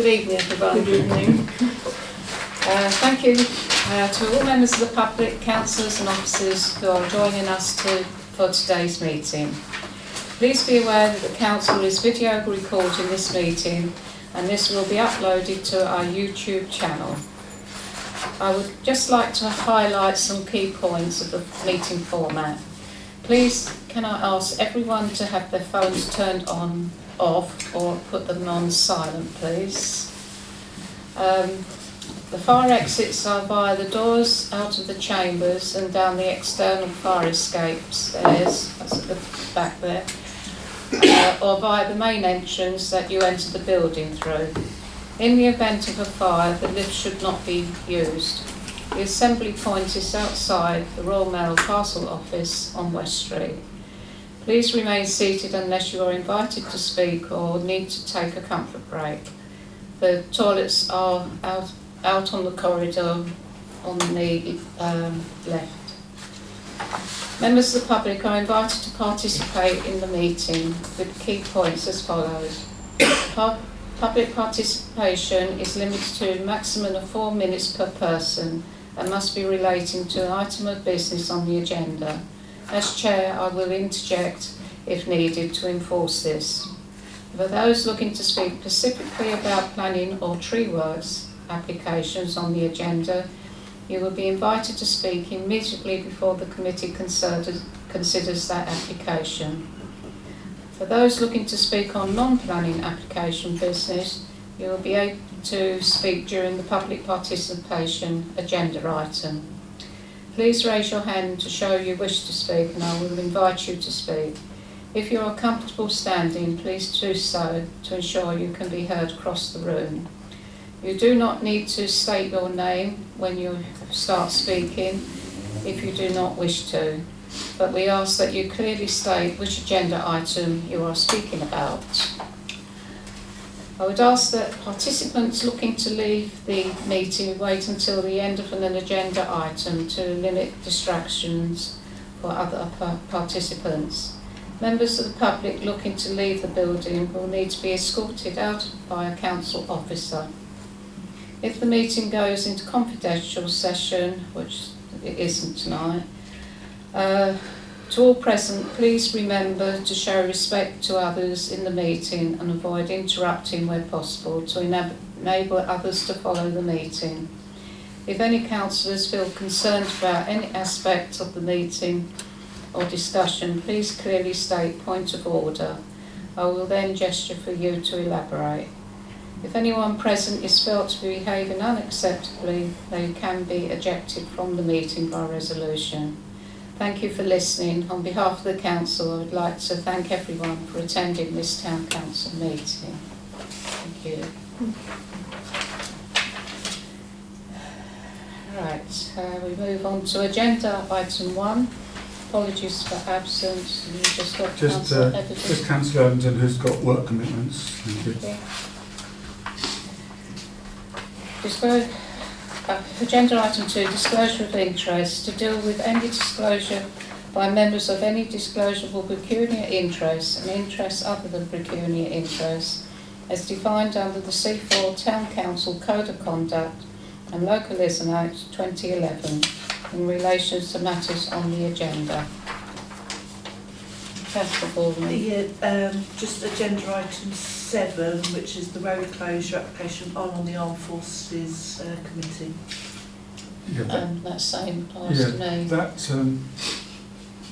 Good evening, everyone. Good evening. Thank you to all members of the public, councillors and officers who are joining us for today's meeting. Please be aware that the council is video recording this meeting and this will be uploaded to our YouTube channel. I would just like to highlight some key points of the meeting format. Please, can I ask everyone to have their phones turned on, off, or put them on silent, please. The fire exits are via the doors out of the chambers and down the external fire escape stairs, that's at the back there, or via the main entrance that you enter the building through. In the event of a fire, the lift should not be used. The assembly point is outside the Royal Mail Parcel Office on West Street. Please remain seated unless you are invited to speak or need to take a comfort break. The toilets are out on the corridor on the left. Members of the public are invited to participate in the meeting with key points as follows. Public participation is limited to a maximum of 4 minutes per person and must be relating to an item of business on the agenda. As chair, I will interject if needed to enforce this. For those looking to speak specifically about planning or tree works applications on the agenda, you will be invited to speak immediately before the committee considers that application. For those looking to speak on non-planning application business, you will be able to speak during the public participation agenda item. Please raise your hand to show you wish to speak and I will invite you to speak. If you are comfortable standing, please do so to ensure you can be heard across the room. You do not need to state your name when you start speaking if you do not wish to, but we ask that you clearly state which agenda item you are speaking about. I would ask that participants looking to leave the meeting wait until the end of an agenda item to limit distractions for other participants. Members of the public looking to leave the building will need to be escorted out by a council officer. If the meeting goes into confidential session, which it isn't tonight, to all present, please remember to show respect to others in the meeting and avoid interrupting where possible to enable others to follow the meeting. If any councillors feel concerned about any aspect of the meeting or discussion, please clearly state point of order. I will then gesture for you to elaborate. If anyone present is felt to be behaving unacceptably, they can be ejected from the meeting by resolution. Thank you for listening. On behalf of the council, I would like to thank everyone for attending this town council meeting. Thank you. Right, we move on to agenda item 1. Apologies for absence. You just got Just Councillor Evans, who's got work commitments. Thank you. Okay. Agenda item 2, disclosure of interest. To deal with any disclosure by members of any disclosable pecuniary interest and interests other than pecuniary interests, as defined under the Seaford Town Council Code of Conduct and Localism Act 2011 in relation to matters on the agenda. Councillor Baldwin. Yeah, just agenda item 7, which is the road closure application on the Armed Forces Committee. Yeah, that same applies to me. That,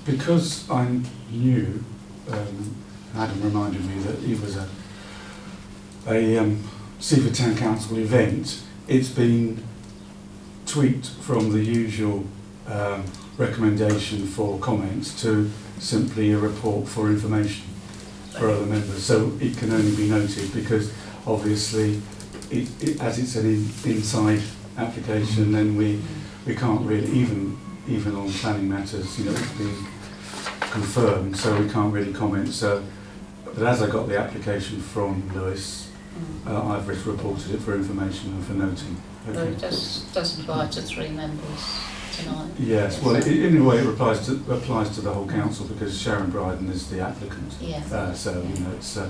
because I'm new, Adam reminded me that it was a Seaford Town Council event. It's been tweaked from the usual recommendation for comments to simply a report for information for other members, so it can only be noted because obviously as it's an inside application, then we can't really, even on planning matters, you know, it's been confirmed, so we can't really comment. So, but as I got the application from Lewis, I've reported it for information and for noting. Okay. So it does apply to 3 members tonight. Yes, well, in a way it applies to the whole council because Sharon Bryden is the applicant. Yeah. So you know, it's as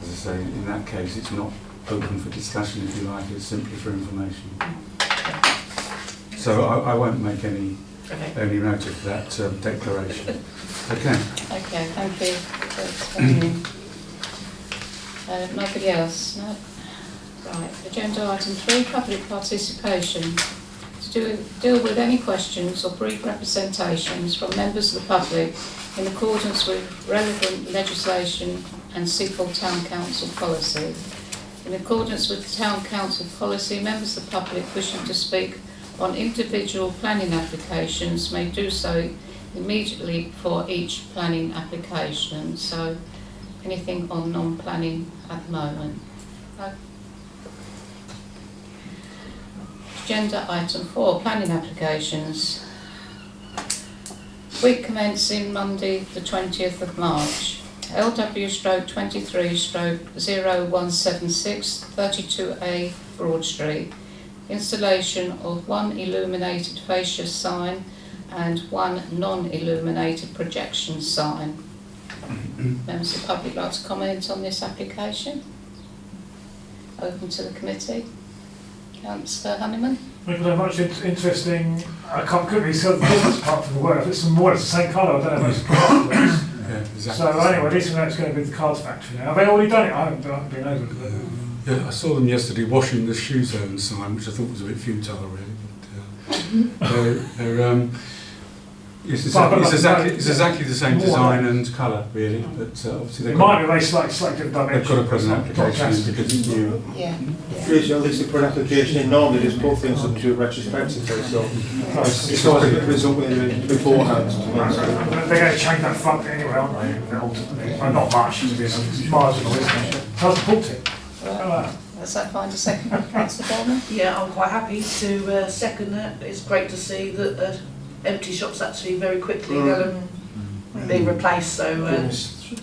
I say, in that case, it's not open for discussion if you like, it's simply for information. So I won't make any note of that declaration. Okay. Okay, thank you for explaining. Nobody else? No? Right, agenda item 3, public participation. To deal with any questions or brief representations from members of the public in accordance with relevant legislation and Seaford Town Council policy. In accordance with the Town Council policy, members of the public wishing to speak on individual planning applications may do so immediately for each planning application. So anything on non-planning at the moment? No. Agenda item 4, planning applications. Week commencing Monday the 20th of March. LW/23/0176 32A Broad Street. Installation of one illuminated fascia sign and one non-illuminated projection sign. Members of the public like to comment on this application? Open to the committee. Councillor Honeyman. Thank you very much. It's interesting. I can't really see the difference apart from the word. If it's more, it's the same colour. I don't know if it's Yeah, exactly. So anyway, at least we know it's going to be the cards factory now. Have they already done it? I haven't been over to them. Yeah, I saw them yesterday washing the shoe zone sign, which I thought was a bit futile, really. But, it's exactly the same design and colour, really. But obviously they've got Might be they slightly different dimension. to put an application in because it's new. Yeah. Usually, at least they put an application in, normally just put things up to retrospectively, so it's always a bit result beforehand. They're going to change that front anyway, aren't they? Ultimately, well, not much, to be honest. It's marginal, isn't it? How's the pulpit? Right. Does that find a second, Councillor Bowman? Yeah, I'm quite happy to second that. It's great to see that empty shops actually very quickly go and be replaced, so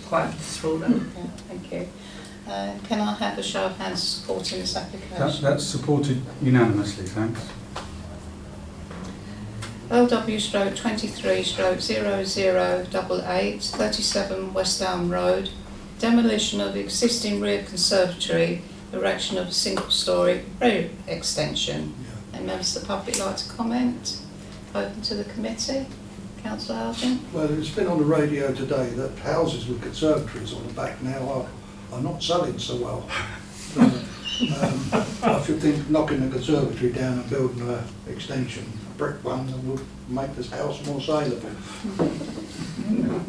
quite happy to support that. Yeah, thank you. Can I have a show of hands supporting this application? That's supported unanimously, thanks. LW/23/0088 37 West Elm Road. Demolition of existing rear conservatory, erection of a single-storey rear extension. And members of the public like to comment? Open to the committee. Councillor Argent. Well, it's been on the radio today that houses with conservatories on the back now are not selling so well. I should think knocking the conservatory down and building an extension, a brick one, would make this house more saleable.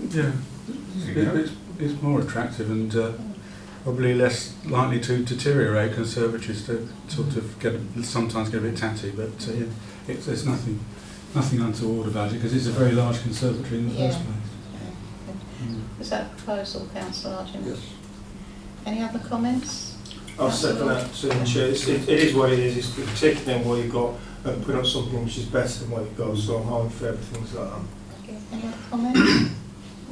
Yeah, it's more attractive and probably less likely to deteriorate. Conservatories to sort of sometimes get a bit tatty, but there's nothing untoward about it because it's a very large conservatory in the first place. Is that a proposal, Councillor Argent? Yes. Any other comments? I'll second that, Chair. It is what it is. It's taking in what you've got and putting up something which is better than what you've got, so I'm all in favour of things like that. Okay. Any other comments?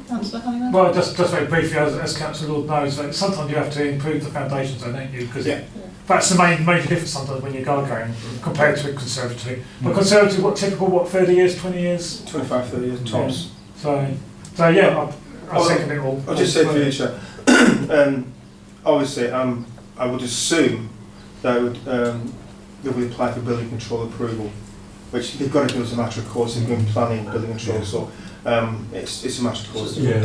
Councillor Honeyman? Well, just very briefly, as Councillor Lord knows, that sometimes you have to improve the foundations, don't you? Because that's the major difference sometimes when you're gargoyling compared to a conservatory. A conservatory, what, 30 years, 20 years? 25, 30 years tops. Yeah. So yeah, I'll second it all. I'll just say for you, Chair. Obviously, I would assume that they would apply for building control approval, which they've got to do as a matter of course in planning building control. So it's a matter of course. Yeah,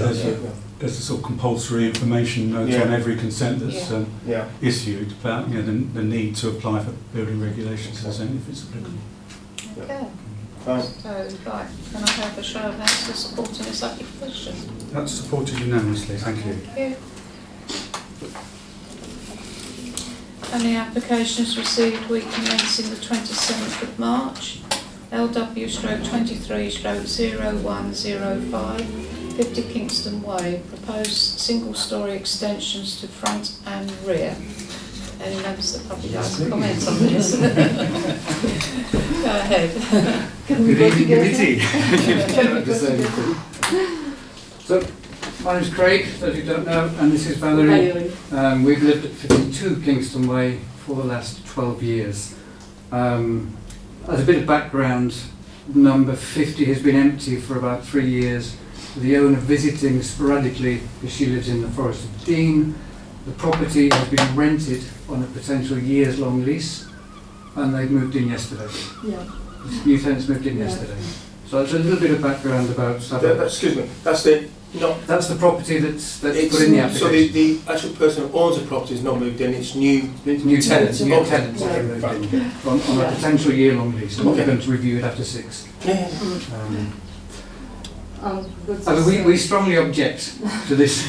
there's a sort of compulsory information note on every consent that's issued about the need to apply for building regulations and if it's applicable. Okay. So, right, can I have a show of hands for supporting this application? That's supported unanimously, thank you. Thank you. And the applications received week commencing the 27th of March. LW/23/0105 50 Kingston Way. Proposed single-storey extensions to front and rear. Any members of the public like to comment on this? Go ahead. Good evening, committee. So, my name's Craig, as you don't know, and this is Valerie. We've lived at 52 Kingston Way for the last 12 years. As a bit of background, number 50 has been empty for about 3 years, with the owner visiting sporadically because she lives in the Forest of Dean, The property has been rented on a potential years-long lease, and they've moved in yesterday. Yeah. The new tenants moved in yesterday. So it's a little bit of background about Excuse me, that's the, not, that's the property that's put it's, in the so application. the actual person who owns the property is not moved in, it's new. It's new tenants, new Okay. tenants that Yeah. have moved in on a potential year-long lease. And Okay. we're going to review it after 6. Yeah. But I mean, it's, we strongly object to this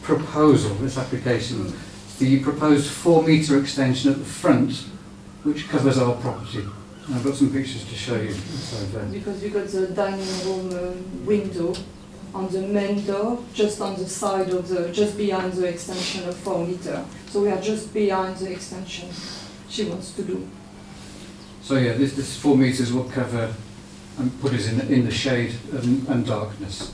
proposal, this application. The proposed 4-metre extension at the front, which covers our property. And I've got some pictures to show you. because we got the dining room window on the main door, just on the side of just behind the extension of 4 metre. So we are just behind the extension she wants to do. So yeah, this 4 metres will cover and put us in the shade and darkness.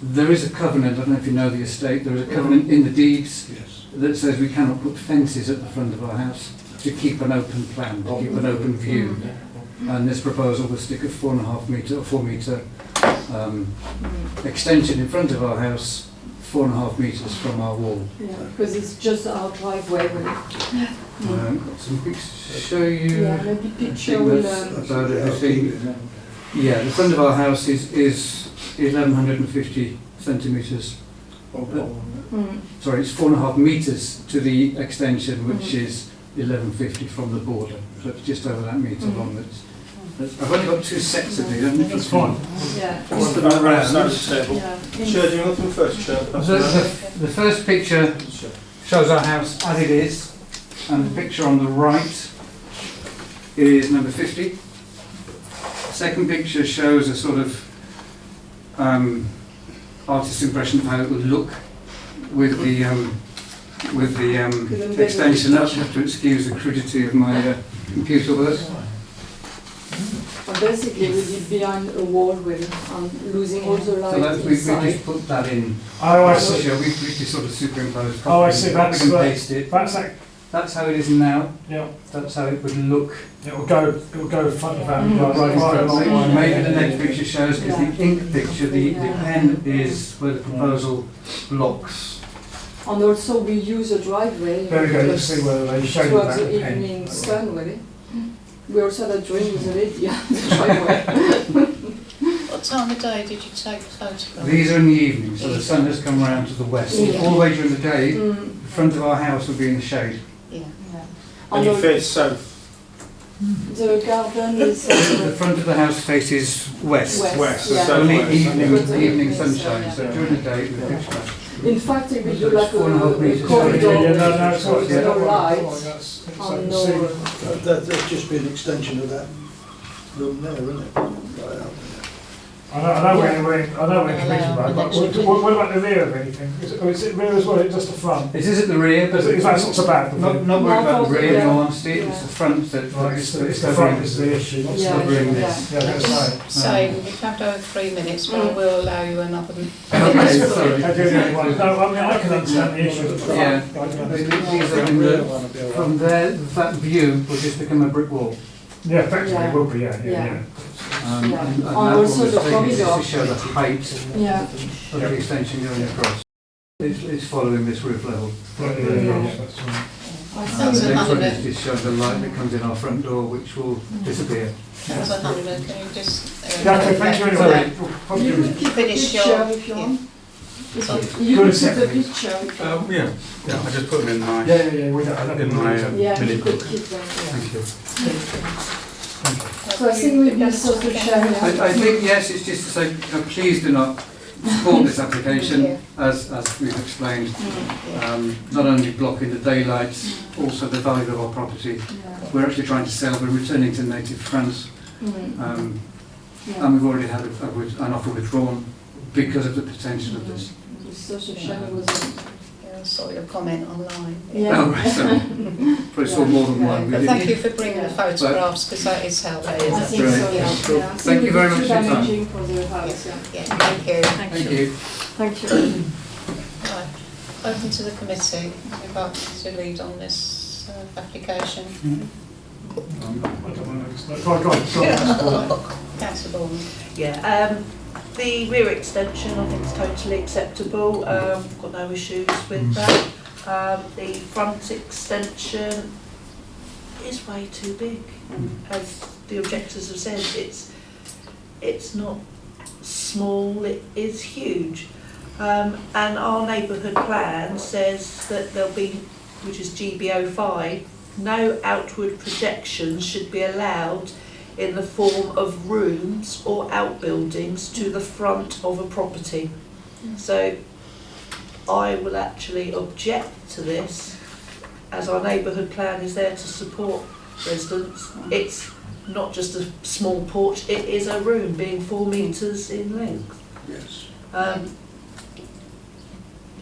There is a covenant, I don't know if you know the estate, there is a covenant in the deeds Yes. that says we cannot put fences at the front of our house to keep an open plan, to keep an open view. And this proposal will stick a 4.5 metre or 4 metre extension in front of our house, 4.5 metres from our wall. Yeah, because it's just our driveway. Really. Got some pictures to show you. Yeah, maybe picture will. About everything. Yeah, the front of our house is 1150 centimetres. Sorry, it's 4.5 metres to the extension, which is 1150 from the border. So it's just over that metre long. I've only got 2 sets of these. That's fine. Yeah. What's the background of the table? Yeah. Chair, do you want them first, Chair? The first picture shows our house as it is, and the picture on the right is number 50. Second picture shows a sort of artist's impression of how it would look with the extension up. You have to excuse the crudity of my computer work. Well, basically, we did behind a wall really, and losing all the light So that's, we inside. just put that in. Oh, I see. We just sort of superimposed. Oh, I see. Copy and That's paste it. like, That's how it is now. yeah. That's how it would look. It will go front of that. Right, Right. maybe the next picture shows, because the ink picture, the pen is where the proposal blocks. And also we use a driveway. There we go. Let's just see whether they show to you have that the pen. evening sun really. We also had a drawing with the lady on the driveway. What time of day did you take the photograph? These are in the evening, so the sun has come round to the west. Yeah. All the way during the day, Mm. the front of our house would be in the shade. Yeah. And you And face south. the garden is The front of the house faces west. west. so Yeah. south Only west. evening Yeah. sunshine, so during the day it would be pitch black. In fact, it will do like 4.5 a metres. corridor. Yeah, no, it's all right. with no Yeah, light. that's and so no. That'd just be an extension of that room there, isn't it? Right out I know we're in commission mode, but what about the rear of anything? Is it rear as well, it's just the front? It is at the rear, but If that's not so bad. not worried about the rear in all Yeah. honesty, it's the front that Right, it's the front is the issue, not Yeah. the rear. covering Yeah. this. Yeah, that's right. So we've had over 3 minutes, but I will allow you another minute. Okay, sorry. I do the other one. No, I mean, I can understand the issue of the front. Yeah. I can understand. These are in the, from there, that view will just become a brick wall. Yeah, effectively it will be, yeah. Yeah. And Yeah. that And one also was the taken just corridor. to show the height Yeah. of the extension going across. It's following this roof level. Yeah, Yeah. that's right. I And think the a next one hundred. is just showing the light that comes in our front door, which will disappear. Councillor Honeyman, can you just... Yeah, okay, thank you Sorry. anyway. Probably you do- could keep the Finish picture your- if you yeah. want. Sorry. You Go could to keep the second. picture if you want. Yeah, I just put them in my, Yeah, we don't. I don't in my Yeah, you minute could book. keep them. Thank you. So I think we've been sort of sharing. I think, yes, it's just to say, please do not support this application, Yeah. as we've explained. Yeah. Not only blocking the daylight, also the value of our property. Yeah. We're actually trying to sell, we're returning to native France, Mm. Yeah. and we've already had an offer withdrawn because of the potential of this. It's such a shame it wasn't. Yeah, I saw your comment online. Yeah. Oh, right, so probably saw more than one. But We thank did- you for bringing the photographs, because that is helpful. I think Right. so, yeah. Yeah. Yeah. I Thank think you very it's much too for your time. damaging for the house, yeah. Yeah, thank you. Thank you. Thank you. Right. Open to the committee. We'd like to lead on this application. Go on. Councillor Bourne. Yeah, The rear extension, I think, is totally acceptable. Got no issues with that. The front extension is way too big, as the objectors have said. It's not small; it is huge. And our neighbourhood plan says that there'll be, which is GBO5, no outward projections should be allowed in the form of rooms or outbuildings to the front of a property. So I will actually object to this, as our neighbourhood plan is there to support residents. It's not just a small porch, it is a room being 4 metres in length. Yes.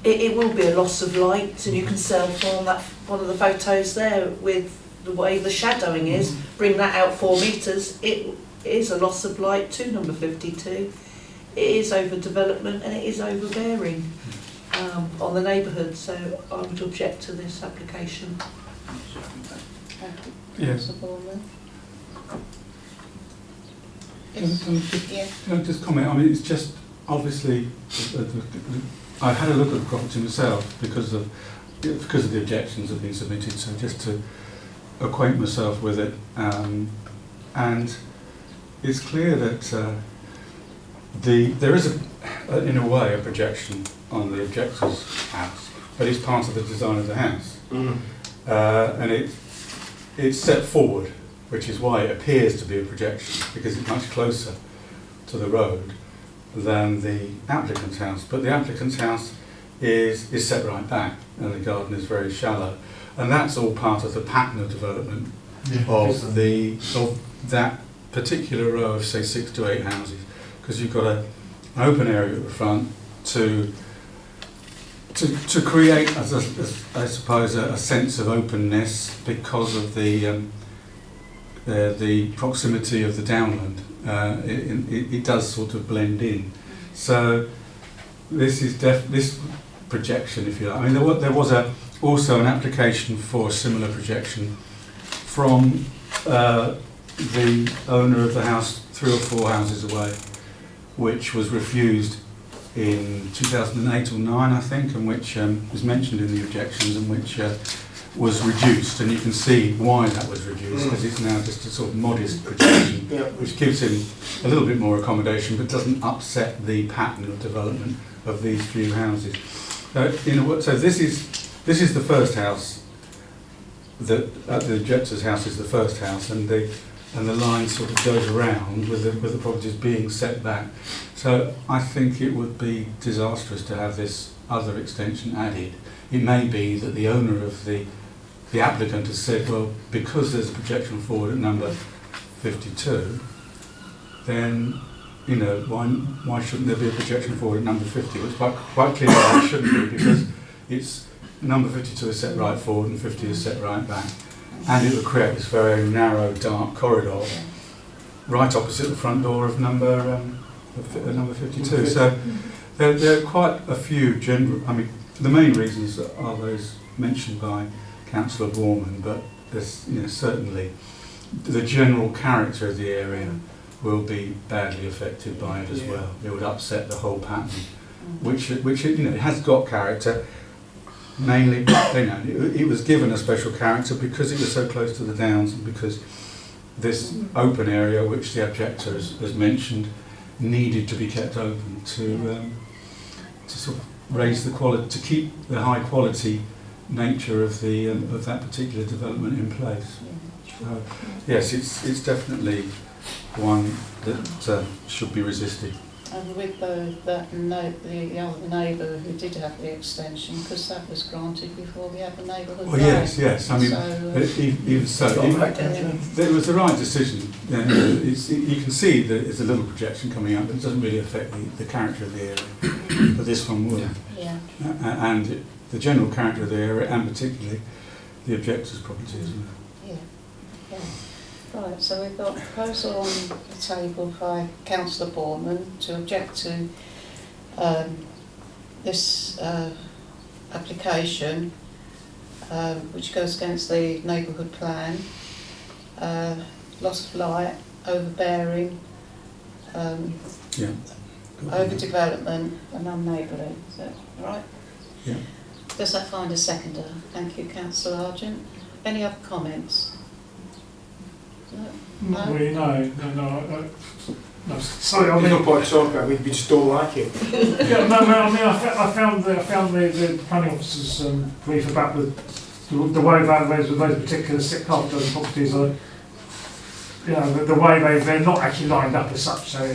It will be a loss of light, and you can self on that one of the photos there with the way the shadowing is. Bring that out 4 metres, it is a loss of light to number 52. It is overdevelopment and it is overbearing on the neighbourhood, so I would object to this application. Yes. Can I just comment? I mean, it's just obviously I had a look at the property myself because of the objections that have been submitted. So just to acquaint myself with it, and it's clear that there is in a way a projection on the objector's house, but it's part of the design of the house, and it's set forward, which is why it appears to be a projection, because it's much closer to the road than the applicant's house. But the applicant's house is set right back, and the garden is very shallow, and that's all part of the pattern of development of that particular row of, say, 6 to 8 houses, because you've got an open area at the front to create, I suppose, a sense of openness because of the proximity of the downland. It does sort of blend in. So this is this projection, if you like. I mean, there was also an application for a similar projection from the owner of the house 3 or 4 houses away, which was refused in 2008 or 9, I think, and which was mentioned in the objections, and which was reduced. And you can see why that was reduced, because it's now just a sort of modest projection, which gives him a little bit more accommodation, but doesn't upset the pattern of development of these few houses. So this is the first house. The objector's house is the first house, and the line sort of goes around with the properties being set back. So I think it would be disastrous to have this other extension added. It may be that the owner of the applicant has said, well, because there's a projection forward at number 52, then, you know, why shouldn't there be a projection forward at number 50? It's quite clear that it shouldn't be, because it's number 52 is set right forward and 50 is set right back. And it would create this very narrow, dark corridor right opposite the front door of number 52. So there are quite a few general. I mean, the main reasons are those mentioned by Councillor Borman, but there's, you know, certainly the general character of the area will be badly affected by it as well. It would upset the whole pattern, which you know, it has got character. Mainly, you know, it was given a special character because it was so close to the downs, and because this open area, which the objector has mentioned, needed to be kept open to sort of raise the quality, to keep the high quality nature of that particular development in place. So, yes, it's definitely one that should be resisted. And with the other neighbour who did have the extension, because that was granted before the other neighbourhood. Well, yes. I mean, even so, it was the right decision. You know, you can see that it's a little projection coming up, but it doesn't really affect the character of the area. But this one will. Yeah. And the general character of the area, and particularly the objector's property as well. Yeah. Right, so we've got a proposal on the table by Councillor Borman to object to this application, which goes against the neighbourhood plan, loss of light, overbearing, overdevelopment and unneighbourly. Is that right? Yeah. Does that find a seconder? Thank you, Councillor Argent. Any other comments? Not No? really, no. Sorry, I There's mean, no point talking about it, we just don't like it. yeah, no, I mean, I found the planning officer's brief about the way values with those particular half-dozen properties are, you know, the way they're not actually lined up as such. So I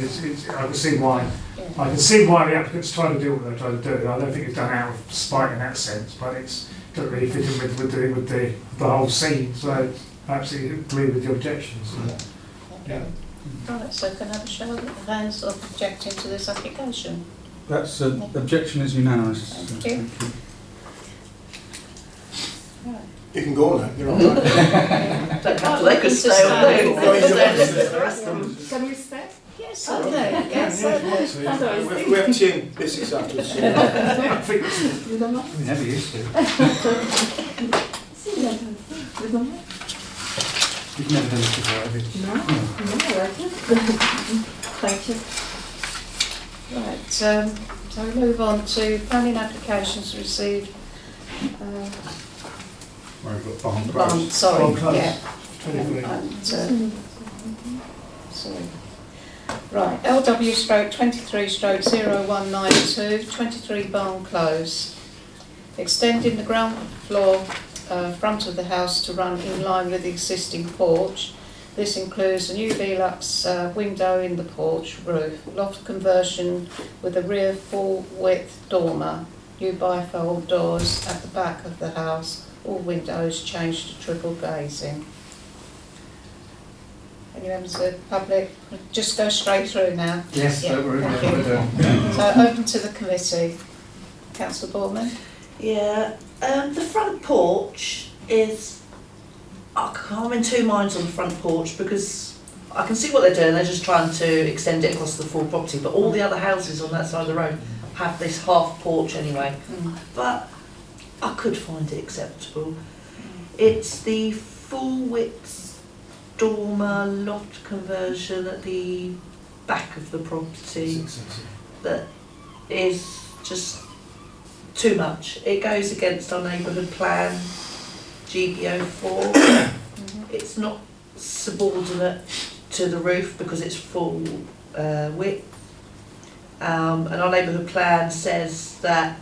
can see why. Yeah. I can see why the applicants try to do what they're trying to do. I don't think it's done out of spite in that sense, but it doesn't really fit in with the whole scene. So I absolutely agree with the objections. Yeah. Right, so can I have a show of hands of objecting to this application? That's objection is unanimous. Thank you. Right. You can go now, you're all right. Don't have to, they could stay all day. Can we stay? Yes, certainly. Yes, certainly. Otherwise, We have tea and biscuits afterwards. you don't know? We never used to. You don't know? You've never done this before, have you? No, no, I can't. Thank you. Right, so we move on to planning applications received. Sorry, Barn Close. yeah. 23. Sorry. Right, LW stroke 23 stroke 0192, 23 Barn Close. Extending the ground floor front of the house to run in line with the existing porch. This includes a new Velux window in the porch roof, loft conversion with a rear full width dormer, new bifold doors at the back of the house, all windows changed to triple glazing. Any members of the public? Just go straight through now. Yes, Yeah, don't worry. thank you. So open to the committee. Councillor Boardman? Yeah, the front porch is, I'm in two minds on the front porch because I can see what they're doing, they're just trying to extend it across the full property, but all the other houses on that side of the road have this half porch anyway. But I could find it acceptable. It's the full width dormer loft conversion at the back of the property that is just too much. It goes against our neighbourhood plan, GBO4. It's not subordinate to the roof because it's full width. And our neighbourhood plan says that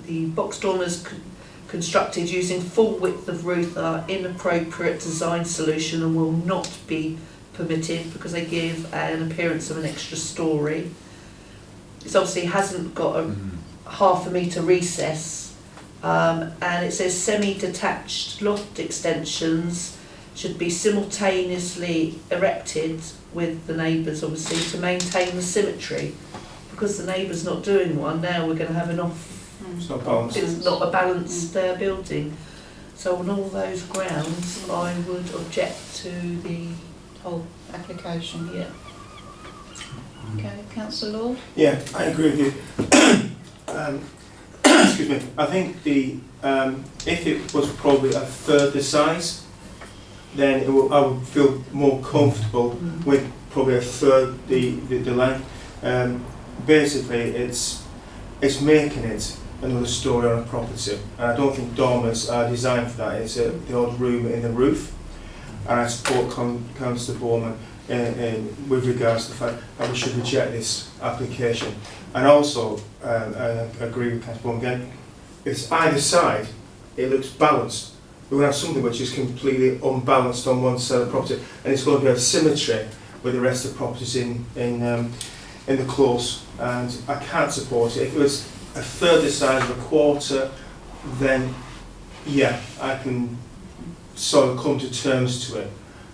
the box dormers constructed using full width of roof are inappropriate design solution and will not be permitted because they give an appearance of an extra storey. It obviously hasn't got a half a metre recess, and it says semi-detached loft extensions should be simultaneously erected with the neighbours, obviously, to maintain the symmetry. Because the neighbour's not doing one, now we're going to have an It's not balanced. it's not a balanced building. So on all those grounds, I would object to the Whole application. yeah. Okay, Councillor Lord? Yeah, I agree with you. Excuse me. I think if it was probably a third the size, then I would feel more comfortable with probably a third the length. Basically, it's making it another story on a property, and I don't think dormers are designed for that. It's the odd room in the roof, and I support Councillor Bowman with regards to the fact that we should reject this application. And also, I agree with Councillor Bowman again, if it's either side, it looks balanced. We're going to have something which is completely unbalanced on one side of the property, and it's going to be a symmetry with the rest of the properties in the close, and I can't support it. If it was a third the size of a quarter, then yeah, I can sort of come to terms to it.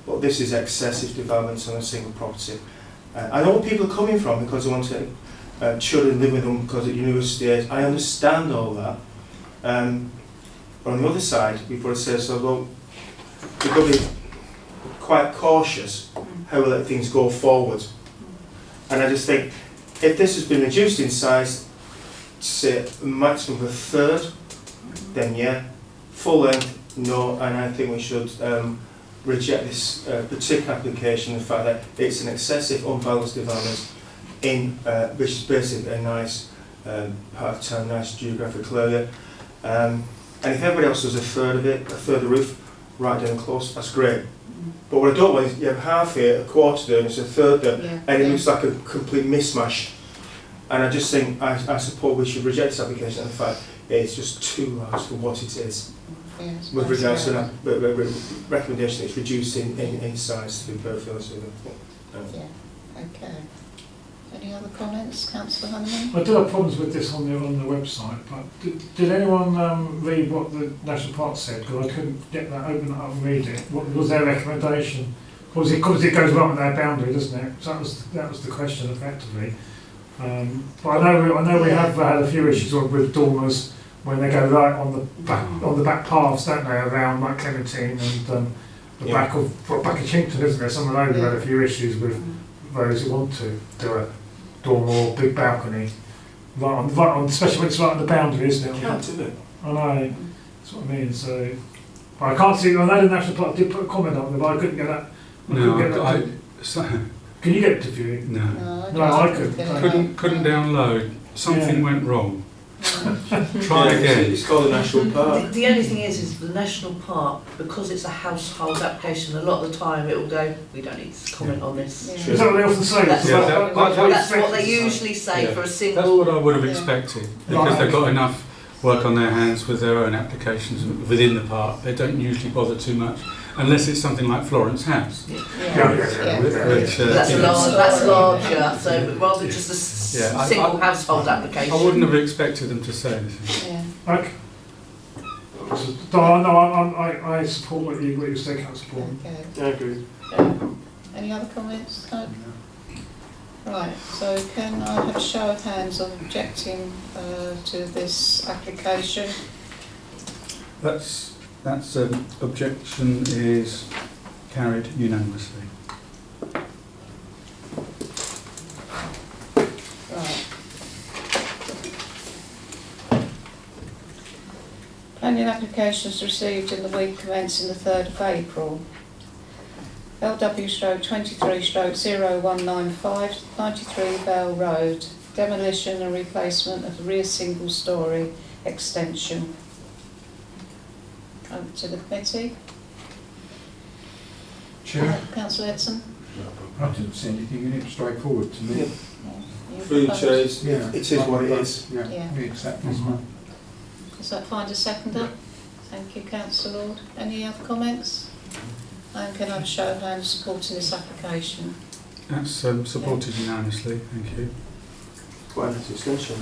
But this is excessive development on a single property. I know where people are coming from because they want to children live with them because at university age. I understand all that. But on the other side, before it says, so, well, we've got to be quite cautious how we let things go forward. And I just think, if this has been reduced in size to say a maximum of a third, then yeah, full length, no, and I think we should reject this particular application, the fact that it's an excessive, unbalanced development. which is basically a nice part of town, nice geographical area. And if everybody else does a third of it, a third of the roof, right down close, that's great. But what I don't want is you have half here, a quarter there, and it's a third there, and it looks like a complete mismatch. And I just think, I suppose we should reject this application and the fact it's just too large for what it is. Yes, With regards to that recommendation, it's reducing in size, to be perfectly honest with you. Yeah, okay. Any other comments, Councillor Honeyman? I do have problems with this on the website, but did anyone read what the National Park said? Because I couldn't get that, open it up and read it. What was their recommendation? Because it goes right on their boundary, doesn't it? So that was the question, effectively. But I know we have had a few issues with dormers when they go right on the back paths, don't they, around like Clementine and the back of Chinkton, isn't there? Some of those have had a few issues with those who want to do a dormer or big balcony, right on, especially when it's right on the boundary, isn't it? Can't do it. I know, that's what I mean. So, but I can't see. I know the National Park did put a comment on there, but I couldn't get that. Can you get it to view? No, I couldn't. couldn't download. Something went wrong. Try Yeah, again. It's called a national park. The only thing is the national park, because it's a household application, a lot of the time it will go, we don't need to comment on this. Is that what they often say? That's, Yeah, that's what they usually say for a That's single. what I would have expected, because they've got enough work on their hands with their own applications within the park. They don't usually bother too much, unless it's something like Florence House. Which, That's larger, so rather than just a single household application. I wouldn't have expected them to say anything. Yeah. Okay. I support what you say, Councillor Paul. Okay. I agree. Any other comments? No? Right, so can I have a show of hands on objecting to this application? That's objection is carried unanimously. Right. Planning applications received in the week commencing the 3rd of April. LW/23/0195, 93 Bell Road, demolition and replacement of the rear single storey extension. Over to the committee. Chair? Councillor Edson? I didn't see anything in it, straightforward to me. Yeah. You Food propose? chairs, Yeah. it is what it is. Yeah. We accept this one. Does that find a seconder? Thank you, Councillor Lord. Any other comments? And can I have a show of hands supporting this application? That's supported unanimously, thank you. Quite a nice extension.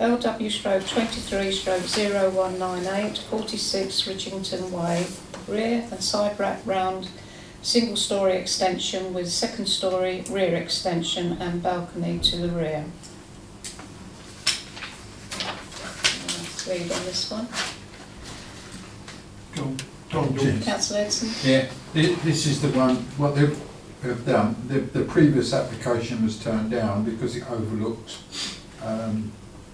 LW/23/0198, 46 Ridgington Way, rear and side wrap round single storey extension with second storey rear extension and balcony to the rear. Let's read on this one. Go on, Yes. Councillor Edson? Yeah, this is the one, what they've done, the previous application was turned down because it overlooked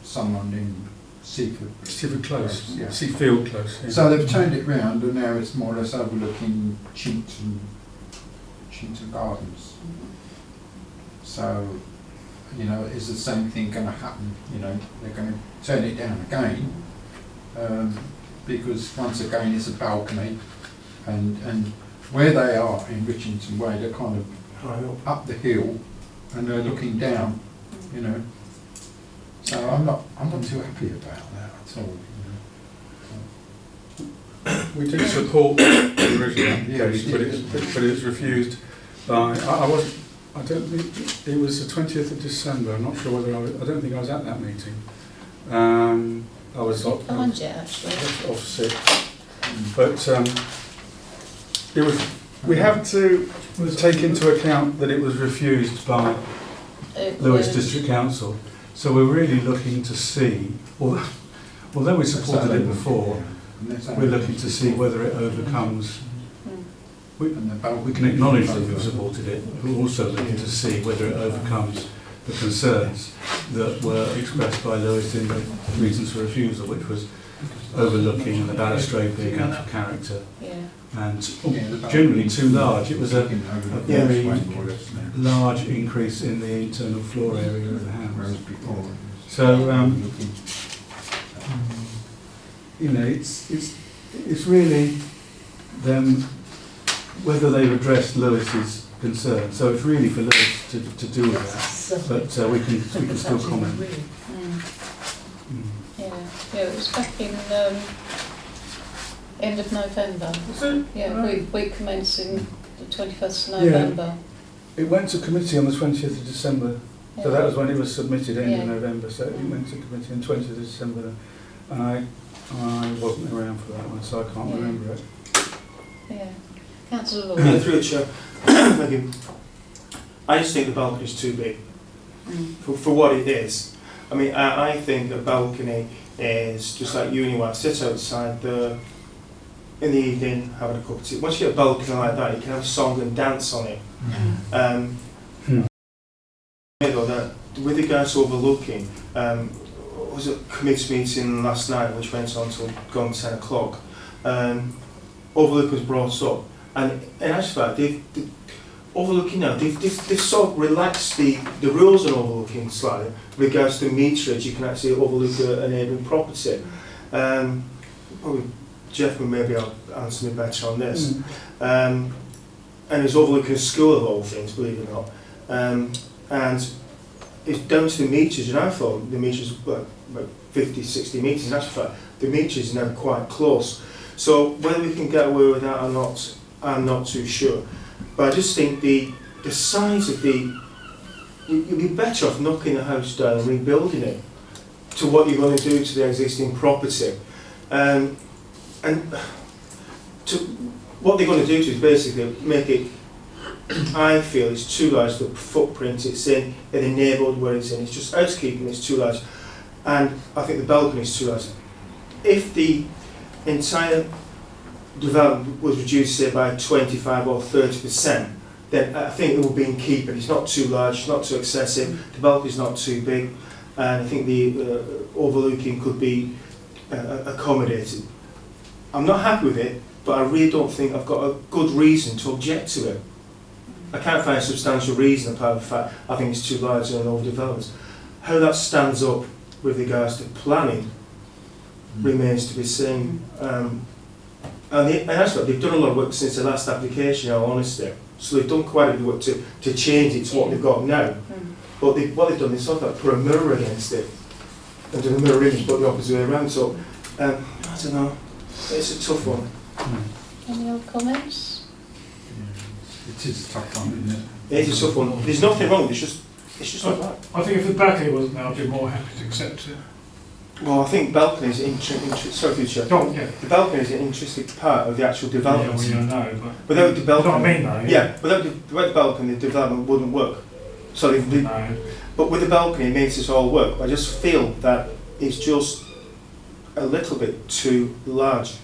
someone in Seaford. Seaford Close, Yeah. Seafield Close. Yeah. So they've turned it round and now it's more or less overlooking Chinkton Gardens. So, you know, is the same thing going to happen? You know, they're going to turn it down again because once again it's a balcony and where they are in Richington Way, they're kind of up the hill and they're looking down, you know. So I'm not too happy about that at all. We did support the original application, Yeah, but it was refused by, I don't think, it was the 20th of December, I'm not sure whether I don't think I was at that meeting. I was off sick, but it was, we have to take into account that it was refused by Lewes District Council. So we're really looking to see, although we supported it before, we're looking to see whether it overcomes. We can acknowledge that we've supported it, but we're also looking to see whether it overcomes the concerns that were expressed by Lewes in the reasons for refusal, which was overlooking and the balustrade being out of character Yeah. and generally too large. It was a very Yeah. large increase in the internal floor area of the house. Whereas before. So, you know, it's really them, whether they've addressed Lewis's concern. So it's really for Lewis to deal with that, but we can still comment. Yeah, it was back in end of November. Was it? Yeah, we commencing the 21st of November. It went to committee on the 20th of December, so that was when it was submitted, end of Yeah. November, so it went to committee on 20th of December, and I wasn't around for that one, so I can't Yeah. remember it. Yeah. Councillor Lord. Through the chair. Thank you. I just think the balcony is too big for what it is. I mean, I think a balcony is just like you and your wife sit outside in the evening having a cup of tea. Once you get a balcony like that, you can have a song and dance on it. That with regards to overlooking, was a committee meeting last night which went on till gone 10 o'clock. Overlook was brought up, and in actual fact, they've overlooking now, they've sort of relaxed the rules on overlooking slightly with regards to meterage. You can actually overlook a neighbouring property. Probably Jeff will maybe answer me better on this. And it's overlooking a school of all things, believe it or not. And it's down to the meterage, and I thought the meterage was about 50, 60 metres. In actual fact, the meterage is now quite close. So whether we can get away with that or not, I'm not too sure. But I just think the size of you'd be better off knocking the house down and rebuilding it to what you're going to do to the existing property. And what they're going to do is basically make it, I feel, it's too large, the footprint it's in the neighbourhood where it's in. It's just housekeeping, it's too large. And I think the balcony is too large. If the entire development was reduced, say, by 25 or 30%, then I think it will be in keeping. It's not too large, it's not too excessive, the balcony is not too big, and I think the overlooking could be accommodated. I'm not happy with it, but I really don't think I've got a good reason to object to it. I can't find a substantial reason apart from the fact I think it's too large and overdeveloped. How that stands up with regards to planning remains to be seen. And actually, they've done a lot of work since the last application, in all honesty. So they've done quite a bit of work to change it to what they've got now. But what they've done is sort of put a mirror against it and done a mirror image, but the opposite way around. So I don't know. It's a tough one. Any other comments? It is a tough one, isn't it? It is a tough one. There's nothing wrong. It's just not right. I think if the balcony wasn't there, I'd be more happy to accept it. Well, I think balcony is sorry, future. Oh, yeah. The balcony is an intrinsic part of the actual development. Yeah, well, you know, but Without the balcony, you know what I mean, though. yeah, without the balcony, the development wouldn't work. So, No. but with the balcony, it makes it all work. I just feel that it's just a little bit too large.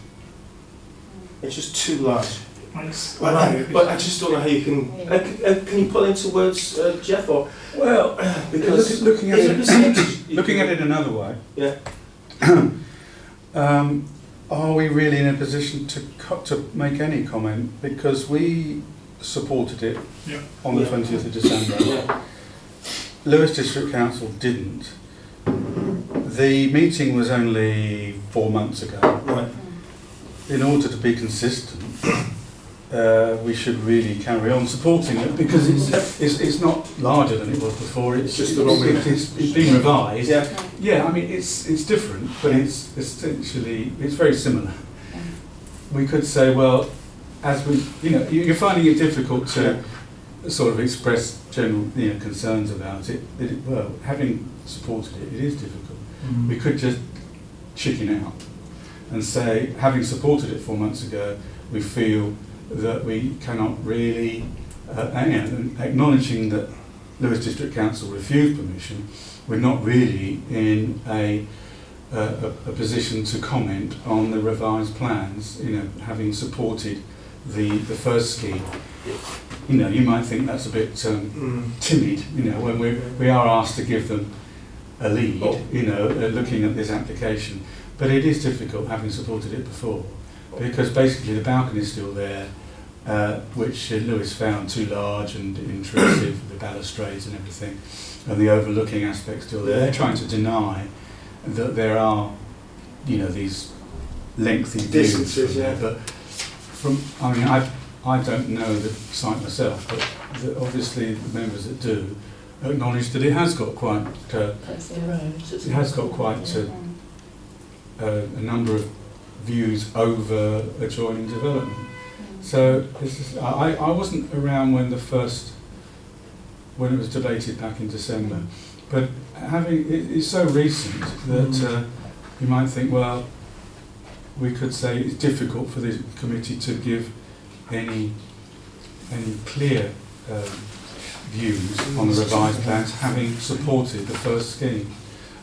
It's just too large. But I just don't know how you can. Can you put it into words, Jeff? Or Well, because looking at is it, a percentage? looking at it another way, Yeah. are we really in a position to make any comment? Because we supported it on the 20th of December. Yeah. Lewis District Council didn't. The meeting was only 4 months ago. Right. In order to be consistent, we should really carry on supporting it because it's not larger than it was before. It's just the wrong. It's been revised. Yeah. Yeah, I mean it's different, but it's essentially it's very similar. We could say, well, as we, you're finding it difficult to sort of express general concerns about it. Well, having supported it, it is difficult. We could just chicken out and say, having supported it 4 months ago, we feel that we cannot really, acknowledging that Lewis District Council refused permission, we're not really in a position to comment on the revised plans, having supported the first scheme. You might think that's a bit timid, when we are asked to give them a lead, looking at this application. But it is difficult, having supported it before, because basically the balcony is still there, which Lewis found too large and intrusive, the balustrades and everything, and the overlooking aspect still there. They're trying to deny that there are, you know, these lengthy views Distances, from there. But I mean, I don't know the site myself, but obviously the members that do acknowledge that it has got quite, it has got quite a number of views over adjoining development. So this is, I wasn't around when it was debated back in December, but it's so recent that you might think, well, we could say it's difficult for the committee to give any clear views on the revised plans, having supported the first scheme,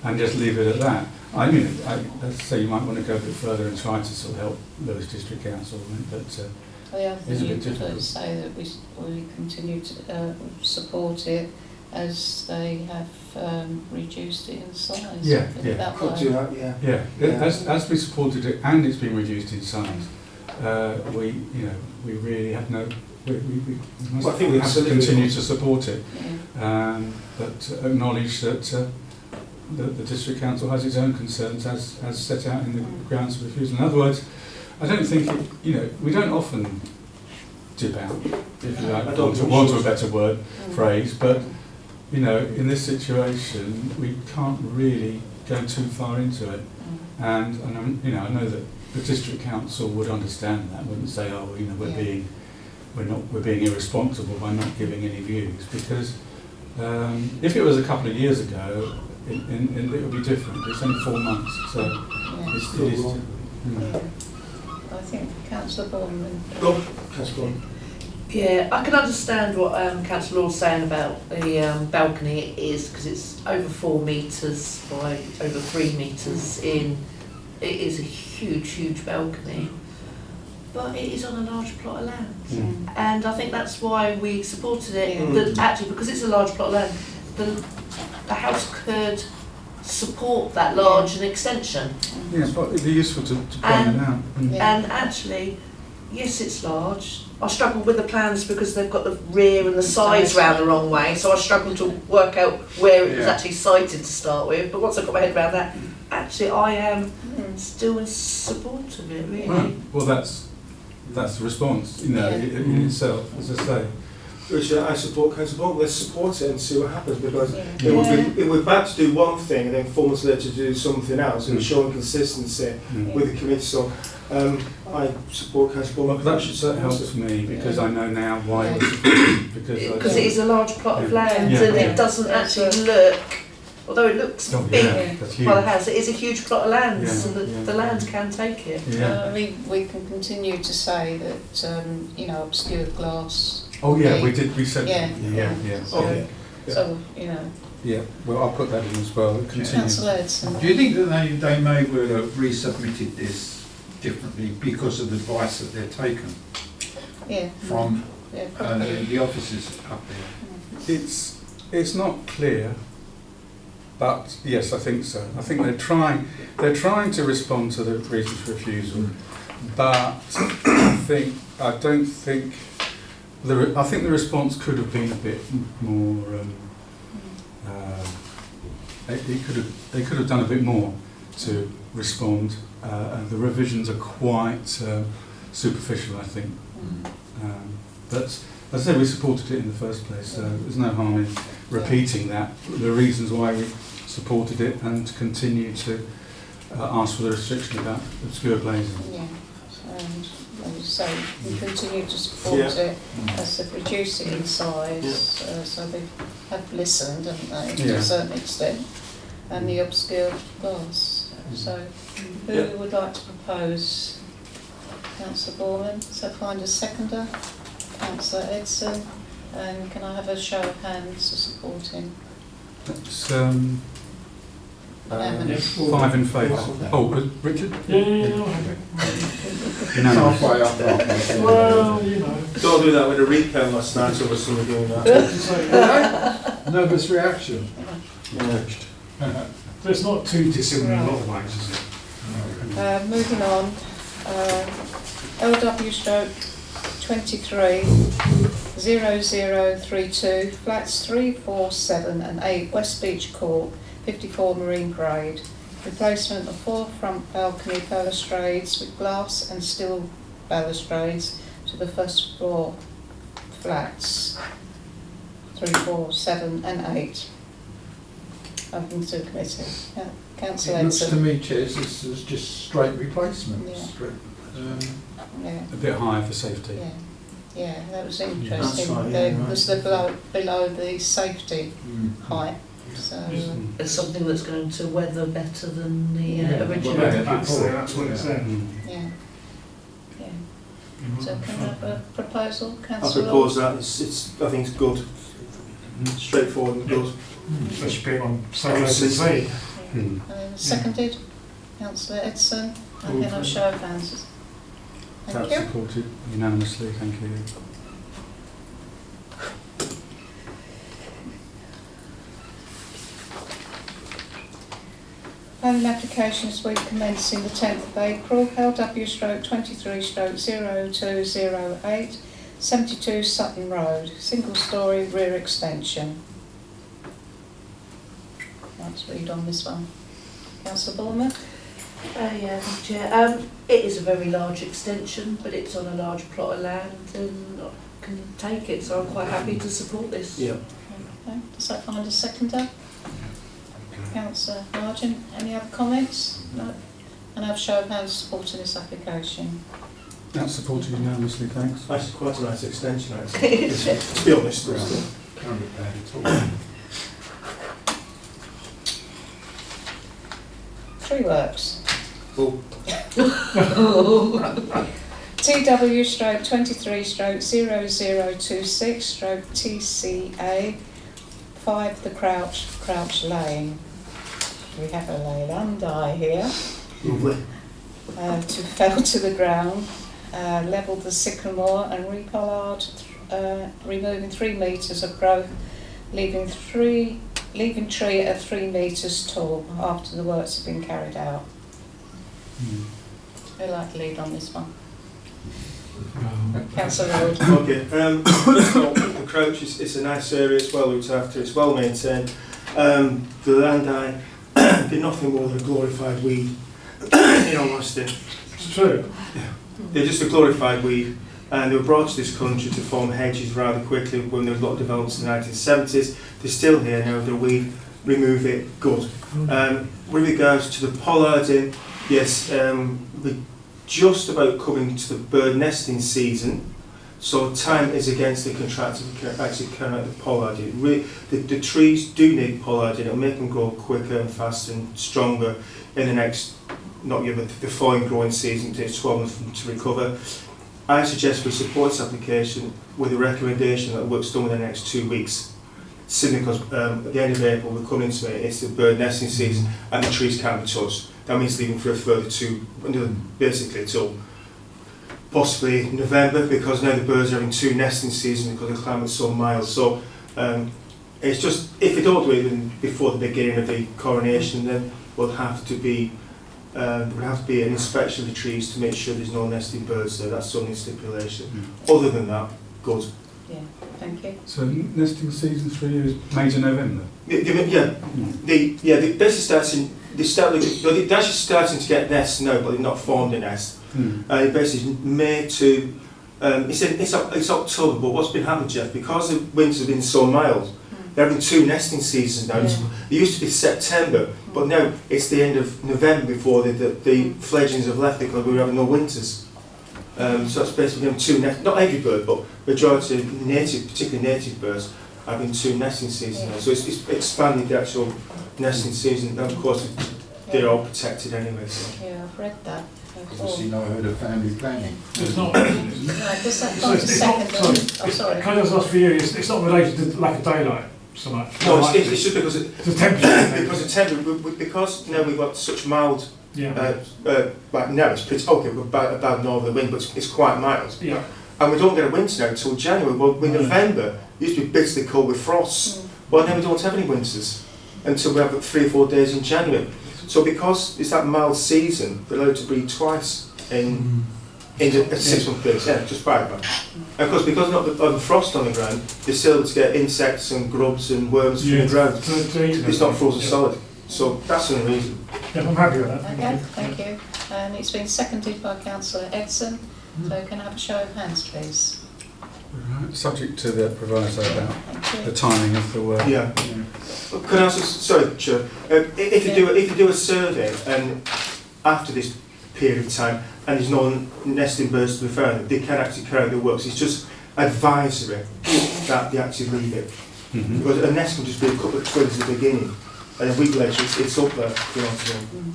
and just leave it at that. I mean, let's say you might want to go a bit further and try to sort of help Lewis District Council, but The other it's a thing bit you difficult. could say that we continue to support it as they have reduced it in size. Yeah, Put it yeah. that Could way. do that, yeah. Yeah, Yeah. as we supported it and it's been reduced in size, we really have no. We must Well, I think we we have to absolutely continue will. to support it, Yeah. but acknowledge that the district council has its own concerns as set out in the grounds of refusal. In other words, I don't think we don't often dip out, if you like, I don't want think a better word phrase, but in this situation we can't really go too far into it, and I know that the district council would understand that, wouldn't say, oh, we're being irresponsible by not giving any views, because if it was a couple of years ago, it would be different. It's only 4 months, so it is. I think Councillor Bournemouth. Go, Councillor Gordon. Yeah, I can understand what Councillor Law's saying about the balcony is, because it's over 4 metres by over 3 metres in. It is a huge balcony, but it is on a large plot of land. And I think that's why we supported it, that actually because it's a large plot of land, the house could support that large an extension. Yeah, but it'd be useful to point it out. And actually, yes, it's large. I struggle with the plans because they've got the rear and the sides round the wrong way, so I struggle to work out where it was actually sited to start with. But once I got my head around that, actually I am still in support of it, really. Well, that's the response, in itself, as I say. Which I support Councillor Bolton. Let's support it and see what happens, because it would be bad to do one thing and then 4 months later to do something else and showing consistency with the committee. So I support Councillor Bolton. That helps me, because I know now why we're supporting, Because it is a large plot of land, Yeah. and it doesn't actually look, although it looks big that's by the huge. house, it is a huge plot of land, Yeah. so the land can take it. Yeah. I mean, we can continue to say that obscured glass. Oh yeah, we did. We said Yeah. yeah. Okay. So Yeah, well, I'll put that in as well. Continue. Councillor Edson. Do you think that they may well have resubmitted this differently because of the advice that they're taken Yeah. from Probably. the officers up there? It's not clear, but yes, I think so. I think they're trying to respond to the reasons for refusal, but I think the response could have been a bit more. They could have done a bit more to respond. And the revisions are quite superficial, I think. But as I said, we supported it in the first place, so there's no harm in repeating that, the reasons why we supported it, and continue to ask for the restriction about obscure glazing. Yeah. And as you say, we continue to support it as they've reduced it in size, so they have listened, haven't they, to a certain extent, and the obscure glass. So, who would like to propose? Councillor Borman, so find a seconder. Councillor Edson, and can I have a show of hands to support him? That's 5 in favour. Oh, Richard? Yeah. Halfway up. Well, Don't do that with a recount last night, so was someone doing that. Nervous reaction. So it's not too dissimilar in a lot of ways, is it? Moving on, LW stroke 23 0032, flats 3, 4, 7 and 8 West Beach Court, 54 Marine Parade. Replacement of 4 front balcony balustrades with glass and steel balustrades to the first floor flats 3, 4, 7 and 8. Open to the committee. Yeah. Councillor It looks to Edson. me, Chairs, this is just straight replacements. Yeah. Straight, Yeah. A bit higher for safety. Yeah, yeah, that was That's interesting. right, There yeah, was the below the safety mm. height. So It's something that's going to weather better than the original. Well, that's what it said. yeah, yeah. So can I have a proposal, I councillor? propose that. I think it's good, straightforward and good. Especially being on South Sea. Seconded, councillor Edson. And then I'll show of hands. Thank That's you. supported unanimously, thank you. Planning applications week commencing the 10th of April, LW stroke 23 stroke 0208, 72 Sutton Road, single storey rear extension. Let's read on this one. Councillor Bulmer? Yeah, thank you, Chair. It is a very large extension, but it's on a large plot of land and I can take it, so I'm quite happy to support this. Yeah. Okay. Does that find a seconder? Councillor Margin, any other comments? No? And I've show of hands supporting this application. That's supported unanimously, thanks. Actually, quite a nice extension, actually. To be honest, Can't look bad at all. Tree Works. Oh. TW stroke 23 stroke 0026 stroke TCA 5 The Crouch Lane. We have a Leyland eye here. Lovely. To fell to the ground, levelled the sycamore and repollard, removing 3 metres of growth, leaving tree at 3 metres tall after the works have been carried out. I'd like to lead on this one. Councillor Road. Okay, first of all, the Crouch is a nice area, it's well looked after, it's well maintained. The land eye, they're nothing more than a glorified weed, in all honesty. It's true. They're just a glorified weed, and they were brought to this country to form hedges rather quickly when there was a lot of developments in the 1970s. They're still here now, they're a weed, remove it, good. With regards to the pollarding, yes, we're just about coming to the bird nesting season, so time is against the contractor to actually carry out the pollarding. The trees do need pollarding, it'll make them grow quicker and faster and stronger in the next, not yet, but the following growing season. It takes 12 months for them to recover. I suggest we support this application with a recommendation that work's done within the next 2 weeks. Simply because at the end of April we're coming into it, it's the bird nesting season and the trees can't be touched. That means leaving for a further basically till possibly November, because now the birds are having 2 nesting seasons because the climate's so mild. So it's just, if we don't do it even before the beginning of the coronation, then we'll have to be there would have to be an inspection of the trees to make sure there's no nesting birds there. That's the only stipulation. Other than that, good. Yeah, thank you. So nesting season for you is May to November? They basically starting. They're actually starting to get nests now, but they've not formed a nest. Basically May to it's October. But what's been happening, Jeff? Because the winters have been so mild, they're having 2 nesting seasons now. It used to be September, but now it's the end of November before the fledglings have left because we were having no winters. So it's basically having 2 nests. Not every bird, but majority of native, particularly native birds, having 2 nesting seasons now. So it's expanded the actual nesting season. And of course, they're all protected anyway. So. Yeah, I've read that. Obviously not heard of family planning. It's not. No, does that find a second? Oh, sorry. Can I just ask for you, it's not related to lack of daylight so much? No, it's just because the temperature. because now we've got such mild. Yeah. Like now it's pretty okay. We're about northerly wind, but it's quite mild. Yeah. And we don't get a winter now until January. Well, in November, it used to be bitterly cold with frosts. Well, now we don't have any winters until we have 3 or 4 days in January. So because it's that mild season, they're allowed to breed twice in a 6 month period. Yeah, just by the way. And of course, because of the frost on the ground, they're still able to get insects and grubs and worms from the ground. It's not frozen solid. So that's the reason. Yeah, I'm happy with that. Okay, thank you. And it's been seconded by Councillor Edson. So can I have a show of hands, please? Right. Subject to the proviso about Thank the you. timing of the work. Yeah. Can I ask? Sorry, Chair. If you do a survey and after this period of time and there's no nesting birds to be found, they can actually carry out the works. It's just advisory that they actually leave it. Because a nest can just be a couple of twigs at the beginning, and a week later it's up there. You know what I mean?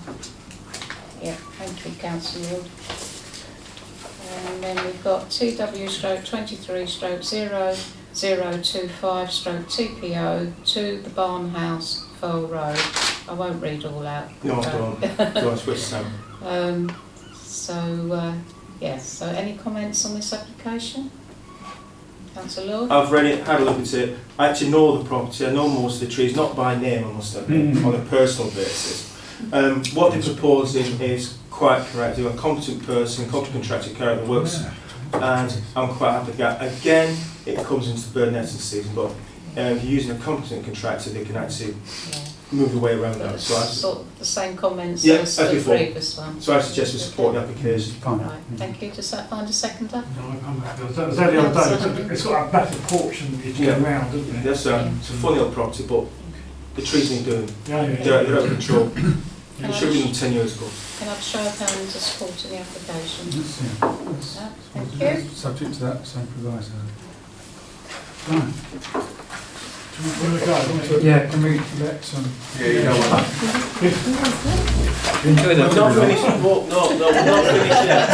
Yeah, thank you, Councillor Wood. And then we've got TW/23/0025/TPO to the Barn House, Fowle Road. I won't read all out. No, don't switch them. Yes, so any comments on this application? Councillor Lord? I've read it, had a look at it. I actually know the property. I know most of the trees, not by name, I must admit, on a personal basis. What they're proposing is quite correct. They're a competent person, competent contractor to carry out the works, and I'm quite happy with that. Again, it comes into the bird nesting season, but if you're using a competent contractor, they can actually move the way around that. So Sort of the same comments Yeah, as as the before. previous one. I suggest we support the application. Fine. Right, thank you. Does that find a seconder? No, I'm happy with that. It was only the other day. It's got a better porch than you can go round, doesn't it? It's a funny old property, but the trees need doing. Yeah. They're out of control. Can It should have been 10 years ago. Can I have a show of hands to support the application? Yes, yeah. Yes. No, thank you. Subject to that same proviso. Right. Yeah, can we? Let Yeah, you don't want Enjoy We're not finished. No, we're not finished yet.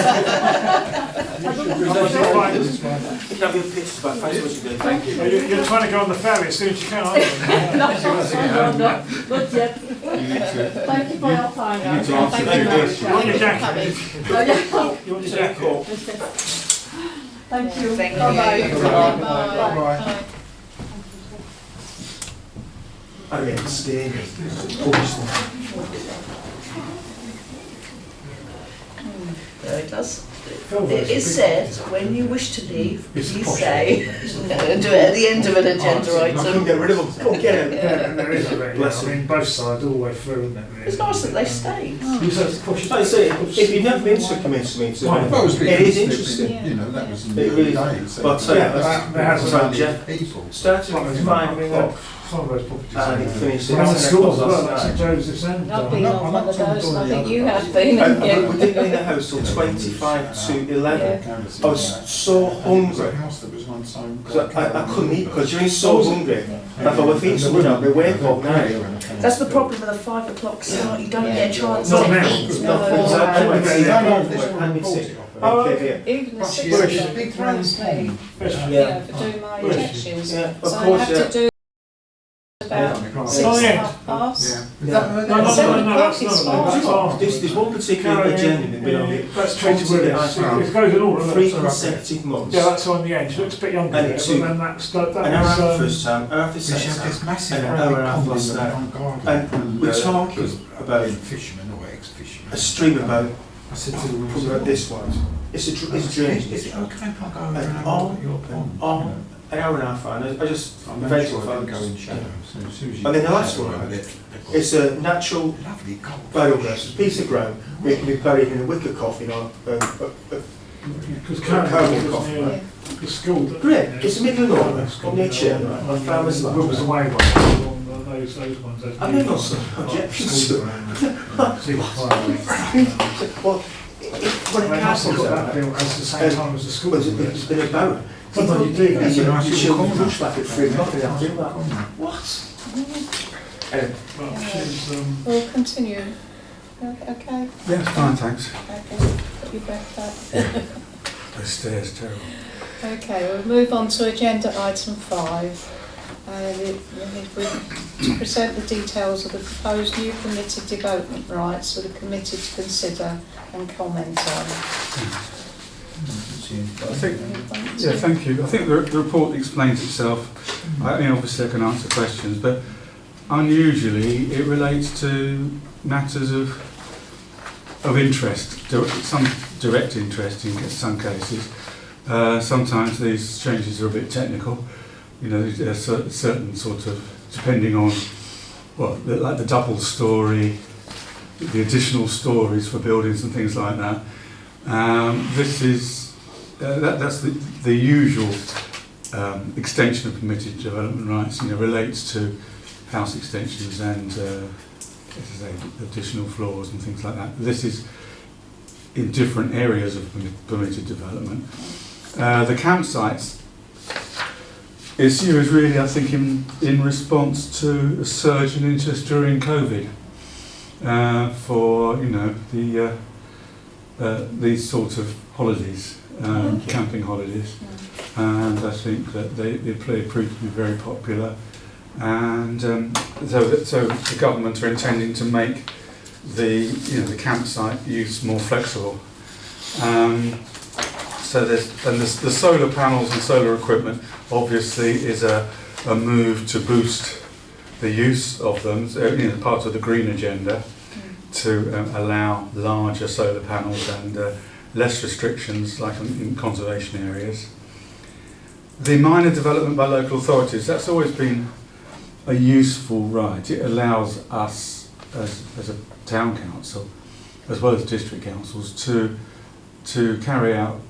You can have your pictures back. Thanks so much for doing. Thank you. You're trying to go on the ferry as soon as you can, aren't you? Not yet. Thank you for your time. You need to answer Thank you. the question. You want your jacket? You want to say a call? Thank you. Thank you. Bye-bye. Bye. I get staying. No, it does. It is said, when you wish to leave, please say, do it at the end of an agenda I couldn't item. get rid of them. Couldn't get it. There is a bit, Bless I mean, both sides, all the way through, isn't it? Really? It's nice that they stayed. You said to push it. Like I say, if you've never been to a community meeting, Well, it was it is interesting. You know, that was in It the really early is. days. so But, there there has was been only Jeff. people. Started at 5 o'clock Some of those properties. and it finished at And the 10 schools as o'clock well, like last St night. Joseph's End. I've been I'm on not one of talking those, to I the think other you ones. have been. And Yeah. we didn't leave the house till 25 to 11. Yeah. I was so hungry. house that was on so Because I couldn't eat because you're so hungry. And I thought, well, if you eat something up, they wake up now. That's the problem with a 5 o'clock start, you don't get a chance Not to now. eat. No. Even the Plus, 6 yeah, o'clock it's a big throws me, round you know, for doing my injections. Yeah, of So I course, have to do about Yeah. 6 Oh, yeah. 5 past. Yeah. No, That's that's There's one particular agenda that's been on it. That's treated with it. It goes in order. 3 consecutive months. Yeah, that's on the end. She looks a bit younger And there, it's but then that's that An hour after the was. first time, an hour after the She had second this time, massive and an great hour after pond last in the night. front garden. And we're talking about fishermen or ex-fishermen. a stream about I said to the probably about this wide. It's a drainage Is it district. okay if I go And around on your pond? on an hour and a half, and I just I made eventually sure I found didn't go in shadow. So as soon as you And then the get last shadow one, over there, they've got it's a natural lovely gold burial fish. ground. It's a piece of ground we can be buried in a wicker coffin or Because Caramel Karen coffee, was right? near the school. Great, it's a middle of nowhere, on near Chim, on Farmer's What was Land. away one, those ones. I've never got some objections to it. Well, when They a must have castle's got that out, built at the same time as the school. it's been a barrow. Sometimes you do that. You know, Nice your little children corner. rush like at 3 o'clock and they do that. What? Anyway, Well, she's, We'll continue. Okay, Yeah, it's fine, thanks. okay, put your breath back. Those stairs, terrible. Okay, we'll move on to agenda item 5. To present the details of the proposed new permitted development rights for the committee to consider and comment on. I think, yeah, thank you. I think the report explains itself. I mean, obviously I can answer questions, but unusually, it relates to matters of interest, some direct interest in some cases. Sometimes these changes are a bit technical. You know, there's certain sort of, depending on, well, like the double story, the additional stories for buildings and things like that. This is, that's the usual extension of permitted development rights, you know, relates to house extensions and, as I say, additional floors and things like that. This is in different areas of permitted development. The campsites issue is really, I think, in response to a surge in interest during COVID for, you know, these sort of holidays, camping holidays, and I think that they proved to be very popular, and so the government are intending to make the campsite use more flexible. So the solar panels and solar equipment obviously is a move to boost the use of them, part of the green agenda, to allow larger solar panels and less restrictions like in conservation areas. The minor development by local authorities, that's always been a useful right. It allows us as a town council, as well as district councils, to carry out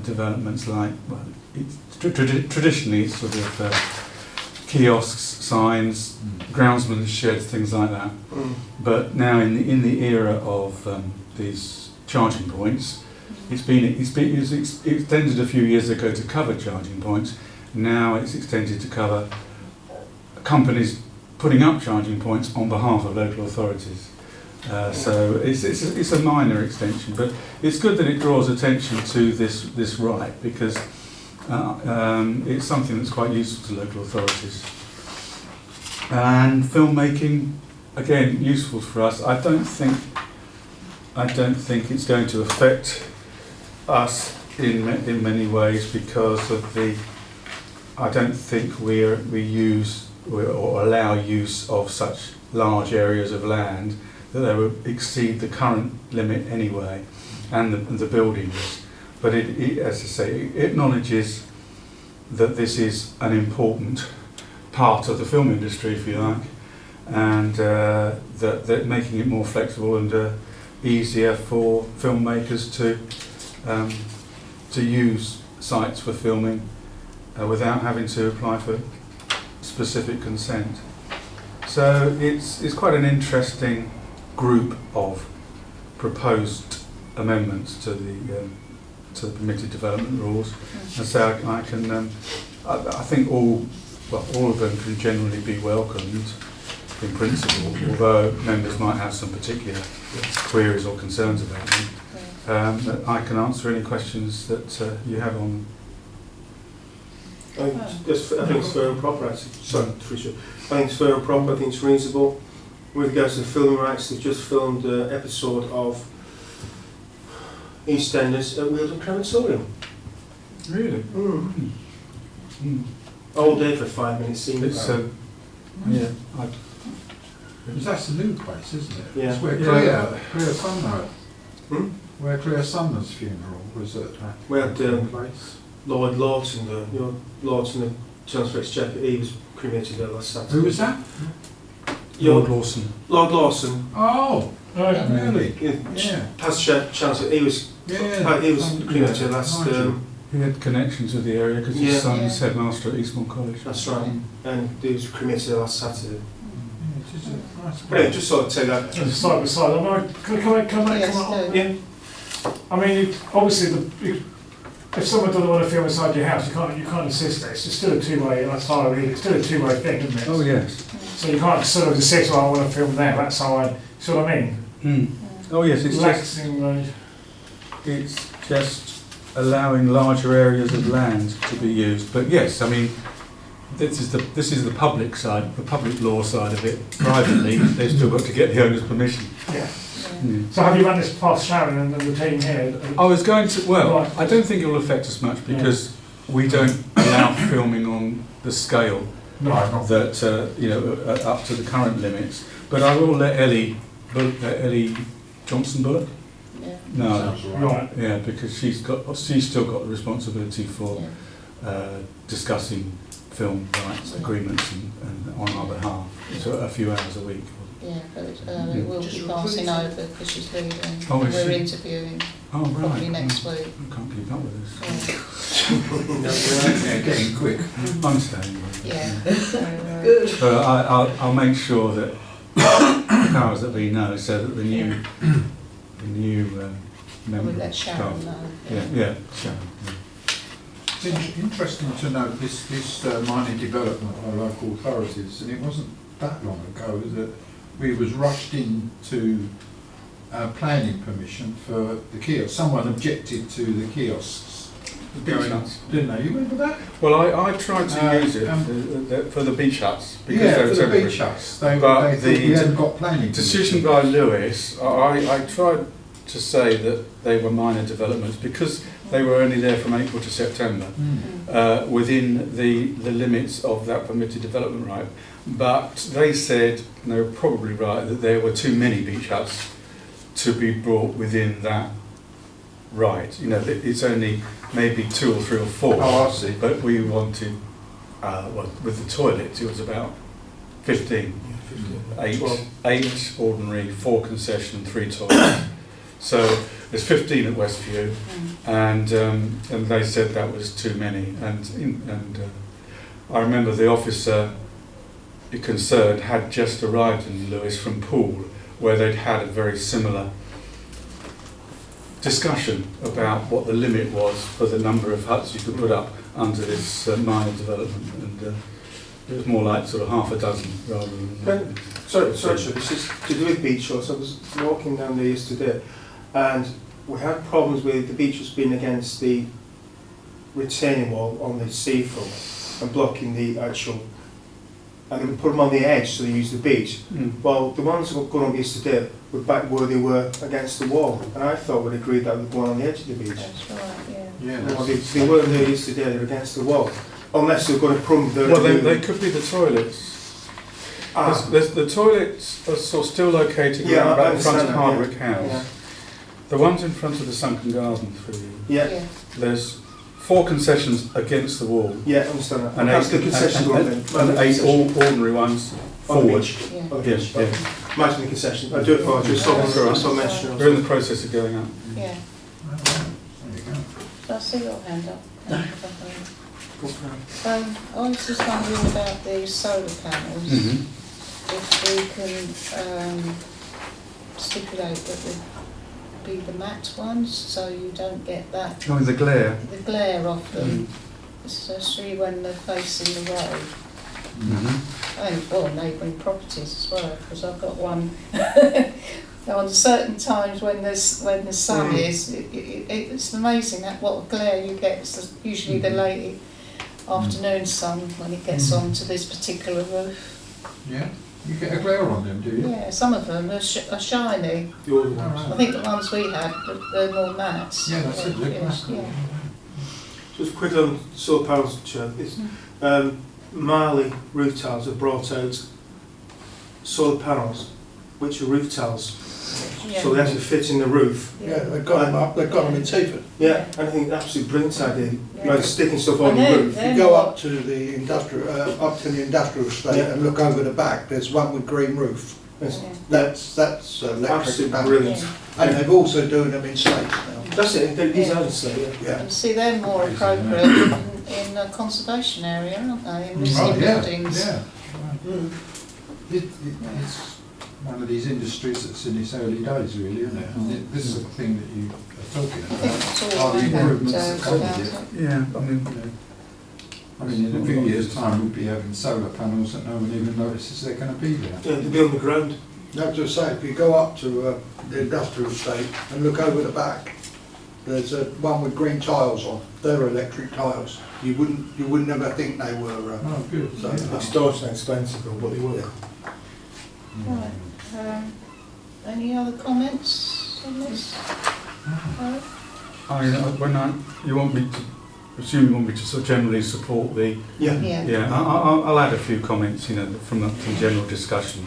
developments like, well, traditionally sort of kiosks, signs, groundsman's sheds, things like that. But now in the era of these charging points, it's extended a few years ago to cover charging points. Now it's extended to cover companies putting up charging points on behalf of local authorities. So it's a minor extension, but it's good that it draws attention to this right, because it's something that's quite useful to local authorities. And filmmaking, again, useful for us. I don't think it's going to affect us in many ways, because of I don't think we use or allow use of such large areas of land that they would exceed the current limit anyway, and the buildings. But it, as I say, it acknowledges that this is an important part of the film industry, if you like, and that making it more flexible and easier for filmmakers to use sites for filming without having to apply for specific consent. So it's quite an interesting group of proposed amendments to the permitted development rules, and so I think all of them can generally be welcomed in principle, although members might have some particular queries or concerns about them. That I can answer any questions that you have on them. I think it's fair and proper, actually. Sorry, Tricia. I think it's fair and proper, I think it's reasonable. With regards to the filming rights, they've just filmed an episode of EastEnders at Wealdon Crematorium. Really? All day for 5 minutes, scene. It's yeah. Because that's the new place, isn't it? Yeah. It's where Claire Sumner, where Claire Sumner's funeral was at We had place. Lord Lawton, Lawton, the Chancellor Exchequer, he was cremated there last Saturday. Who was that? Lord Lawson. Lord Lawson. Oh, really? Yeah. Past Chancellor, he was cremated last. He had connections with the area because his son's headmaster at Eastbourne College. That's right, and he was cremated there last Saturday. It is a nice But yeah, just sort of take that. Side by side. I mean, can I Yes, come up? do. Yeah. I mean, obviously, if someone doesn't want to film inside your house, you can't insist that. It's still a two-way. That's how I read it. It's still a two-way thing, isn't it? Oh yes. So you can't sort of just say, "Oh, I want to film there." That's how I. See what I mean? Oh yes, it's just allowing larger areas of land to be used. But yes, I mean, this is the public side, the public law side of it. Privately, they've still got to get the owner's permission. Yeah. So have you run this past Sharon and the team here? I was going to. Well, I don't think it will affect us much because we don't allow filming on the scale No, not. that are up to the current limits. But I will let Ellie Johnson Bullock. Yeah. No, Sounds Right. yeah, because she's still got the responsibility for discussing film rights agreements and on our behalf. So a few hours a week. Yeah, but it will Just be passing recruiting. over because she's leaving. Oh, is We're she? interviewing Oh right. probably next week. I can't keep up with this. Yeah. Yeah, getting quick. I'm staying. Yeah. So, Good. But I'll make sure that the powers that be know, so that the new we'll member let of Sharon staff. know. Yeah, Sharon. Yeah. It's interesting to note this mining development by local authorities, and it wasn't that long ago that we was rushed into planning permission for the kiosks. Someone objected to the kiosks Beach going up, huts. didn't they? You remember that? Well, I tried to use it for the beach huts because they Yeah, were for the temporary. beach huts. They But thought we hadn't got planning Decision permission. by Lewis, I tried to say that they were minor developments because they were only there from April to September, within the limits of that permitted development right. But they said, and they were probably right, that there were too many beach huts to be brought within that right. You know, that it's only maybe 2 or 3 or 4. Oh, I see. But we wanted, well, with the toilets, it was about 15. 8 ordinary, 4 concession, 3 toilets. So there's 15 at Westview, and they said that was too many. And I remember the officer concerned had just arrived in Lewis from Poole, where they'd had a very similar discussion about what the limit was for the number of huts you could put up under this minor development, and it was more like sort of half a dozen rather than. Sorry, sir, this is to do with beach shorts. I was walking down there yesterday and we had problems with the beaches being against the retaining wall on the Seaford and blocking the actual, and then we put them on the edge so they use the beach. Well, the ones that got gone up yesterday were back where they were against the wall, and I thought we'd agreed that they'd go on the edge of the beach. That's right, yeah. Yeah, Well, that's- they weren't there yesterday, they were against the wall. Unless they're going to prove that. Well, they could be the toilets. The toilets are still located Yeah, around I about the front of understand that, Hardwick yeah. House. Yeah. The ones in front of the sunken garden through you. Yeah, There's 4 concessions against the wall, yeah, I understand that. and That's 8, the concession going then. and 8 ordinary ones On the forward. beach. Yeah. On the beach. Yeah. Imagine the concession. I do apologise. I saw mention. We're in the process of going up. Yeah. There you go. So I see your hand up. I was just wondering about the solar panels. Mm-hmm. If we can stipulate that they be the matte ones, so you don't get that Oh, the glare. the glare off them, especially when they're facing the road. Mm-hmm. And well, neighbouring properties as well, because I've got one. On certain times when the sun is, it's amazing what glare you get. It's usually the late afternoon sun when it gets onto this particular roof. Yeah, you get a glare on them, do you? Yeah, some of them are shiny. The older All ones. I think the ones we had, they're more matte. Yeah, that's it, they're Yeah, matte. yeah. Just quick on solar panels, Chair. It's, Marley roof tiles have brought out solar panels, which are roof tiles. Yeah. So they actually fit in the roof. Yeah, they've got them up, they've got them in Seaford. Yeah, and I think absolutely brilliant idea. Yeah. Like sticking stuff on And the they're- roof. they're You go more- up to the industrial estate Yeah. and look over the back, there's one with green roof. It's Yeah. That's electric absolutely panels. brilliant. And they're also doing them in slates now. That's it, these are the same, yeah. Yeah. You see, they're more appropriate in a conservation area, aren't they? In listed Oh, yeah, buildings. yeah. It's one of these industries that's in its early days, really, isn't it? And this is the thing that you are talking I think about. it's all Are the I improvements had that come about with it. it? Yeah, I mean, in a few years' time, we'll be having solar panels that no one even notices they're going to be there. Yeah, they'll be on the ground. Now, to say, if you go up to the industrial estate and look over the back, there's one with green tiles on. They're electric tiles. You wouldn't ever think they were. Oh, good. So, Extortionately expensive, but they work. Right. Any other comments on this? No? you want me to assume you want me to sort of generally support the... Yeah. Yeah, I'll add a few comments, from the general discussion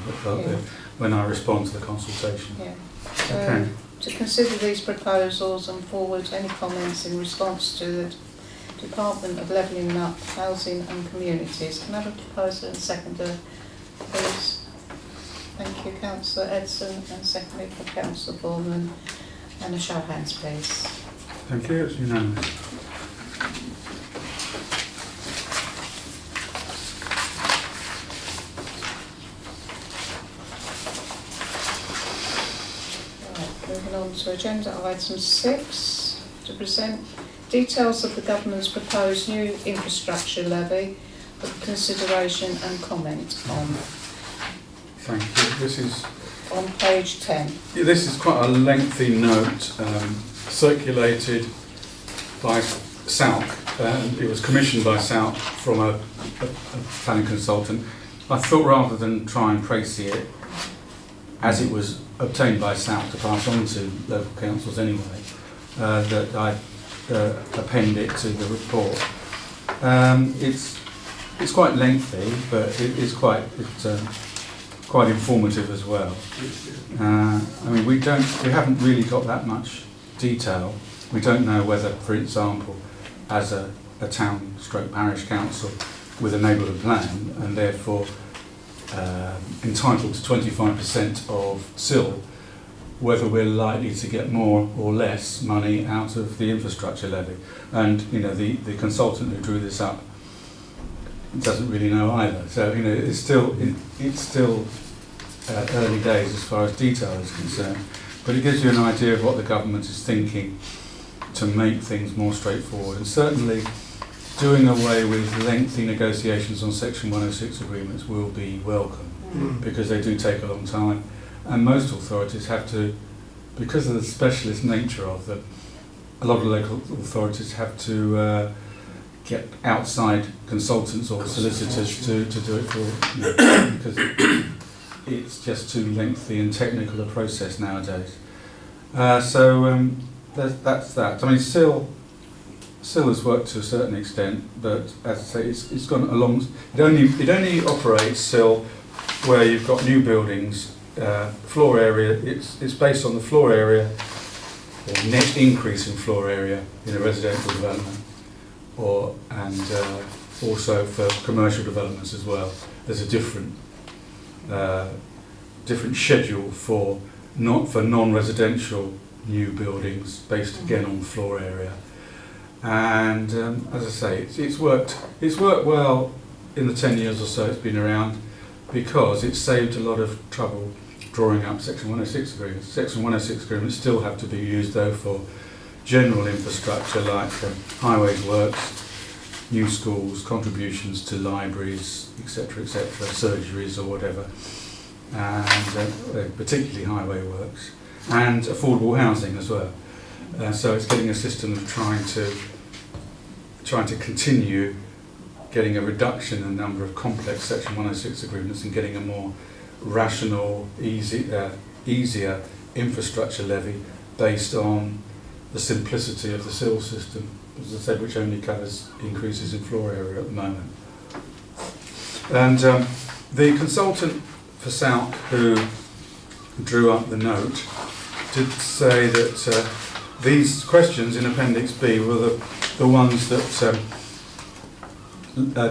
when I respond to the consultation. Yeah. Okay. To consider these proposals and forward any comments in response to the Department of Levelling Up, Housing and Communities. Can I have a proposer and seconder, please? Thank you, Councillor Edson, and seconded by Councillor Bourne. And a show of hands, please. Thank you, it's unanimous. Right, moving on to agenda item 6, to present details of the government's proposed new infrastructure levy for consideration and comment on. Thank you. This is On page 10. This is quite a lengthy note circulated by SALC. It was commissioned by SALC from a planning consultant. I thought rather than try and précis it, as it was obtained by SALC to pass on to local councils anyway, that I append it to the report. It's quite lengthy, but it's quite informative as well. We haven't really got that much detail. We don't know whether, for example, as a town/parish council with a neighbourhood plan and therefore entitled to 25% of SIL, whether we're likely to get more or less money out of the infrastructure levy. And the consultant who drew this up doesn't really know either. So it's still early days as far as detail is concerned, but it gives you an idea of what the government is thinking to make things more straightforward. And certainly doing away with lengthy negotiations on Section 106 agreements will be welcome, because they do take a long time, and most authorities have to, because of the specialist nature of them, a lot of local authorities have to get outside consultants or solicitors to do it for, because it's just too lengthy and technical a process nowadays. That's that. SIL has worked to a certain extent, but as I say, it's gone along. It only operates SIL where you've got new buildings, floor area. It's based on the floor area, or net increase in floor area in a residential development, and also for commercial developments as well. There's a different schedule for non-residential new buildings based again on floor area. And as I say, it's worked well in the 10 years or so it's been around, because it's saved a lot of trouble drawing up Section 106 agreements. Section 106 agreements still have to be used though for general infrastructure like highways works, new schools, contributions to libraries, etc., surgeries or whatever, and particularly highway works, and affordable housing as well. So it's getting a system of trying to continue getting a reduction in the number of complex Section 106 agreements and getting a more rational, easier infrastructure levy based on the simplicity of the SIL system, as I said, which only covers increases in floor area at the moment. And the consultant for SALC who drew up the note did say that these questions in Appendix B were the ones that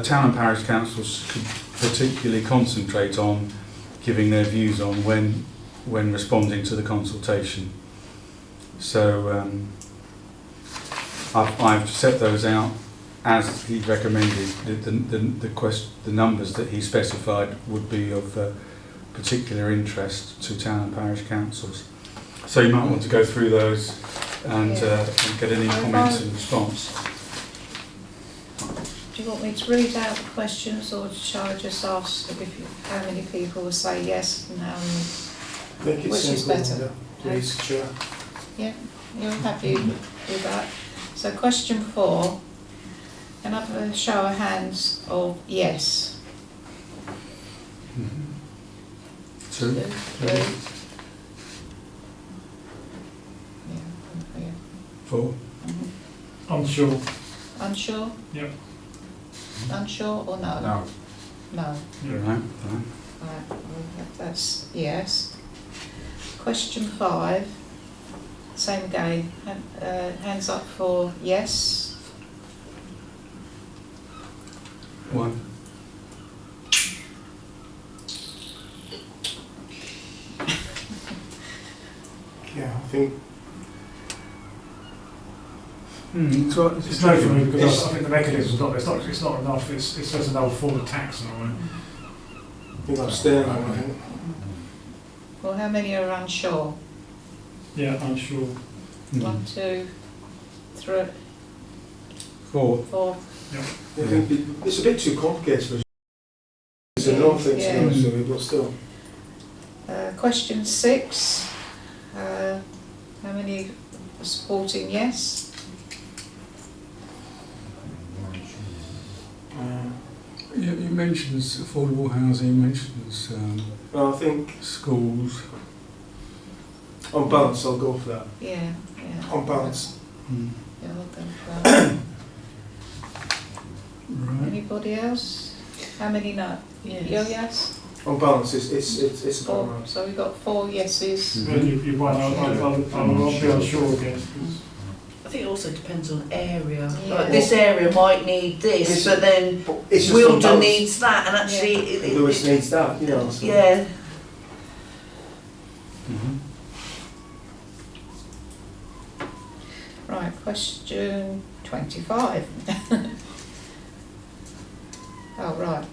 town and parish councils could particularly concentrate on giving their views on when responding to the consultation. So I've set those out as he recommended. The numbers that he specified would be of particular interest to town and parish councils. So you might want to go through those and get any comments in response. Do you want me to read out the questions, or shall I just ask how many people will say yes and how many? Make it Which is simple, better? please, Chair. Yeah, you're happy with that. So question 4, can I have a show of hands of yes? 2, 2, 3. Yeah. 4. I'm sure. Unsure? Yep. Unsure or no? No. No. Yeah. Right. Right, well, that's yes. Question 5, same again. Hands up for yes. 1. Yeah, I think It's no for me because I think the mechanism's not. It's not enough. It's just another form of tax in a way. I think I'm staying on. I think. Well, how many are unsure? Yeah, I'm sure. 1, 2, 3, 4. 4. I think it's a bit too complicated for us. It's a no thing to know, so but still. Question 6. How many are supporting yes? Yeah, it mentions affordable housing, it mentions Well, I think schools. on balance, I'll go for that. Yeah. On balance. Yeah, I'll go for that. Right. Anybody else? How many no? Yes. On balance, it's about 4. right. So we've got 4 yeses. Then you won. I'll be unsure again. I think it also depends on area. Yeah. Like this area might need this, but then But it's just on Wilton balance. needs that, and actually, And Lewis needs that, you know. So. yeah. Right, question 25. Oh, right.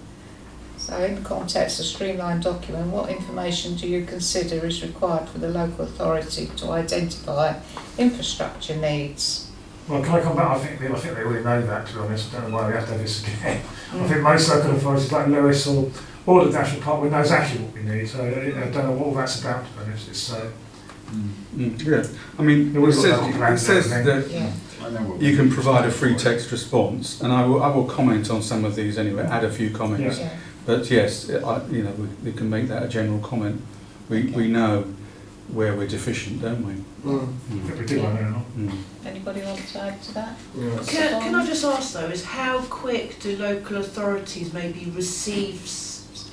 So in the context of streamlined document, what information do you consider is required for the local authority to identify infrastructure needs? Well, can I come back? I think they already know that, to be honest. I don't know why we have to have this again. I think most local authorities like Lewis or the National Park, we know exactly what we need. So I don't know what all that's about, to be honest. It's, Yeah, I mean, Yeah, we've it got that says plan that Yeah. I know what you we can need. provide a free text response, and I will comment on some of these anyway, add a few comments. Yeah. But yes, we can make that a general comment. We know where we're deficient, don't we? I think we do know now. Anybody want to add to that? Yeah. Can I just ask though, is how quick do local authorities maybe receive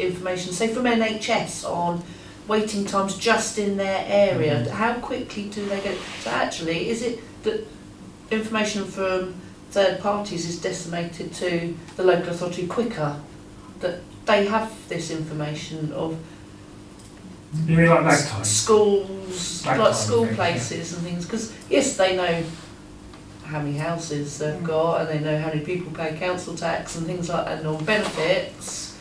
information, say from NHS, on waiting times just in their area? How quickly do they get it? So actually, is it that information from third parties is decimated to the local authority quicker? That they have this information of You mean like that time? schools, That like kind of school thing, places and things, because yes, they know how many houses they've got, and they know how many people pay council tax and things like that, and all benefits,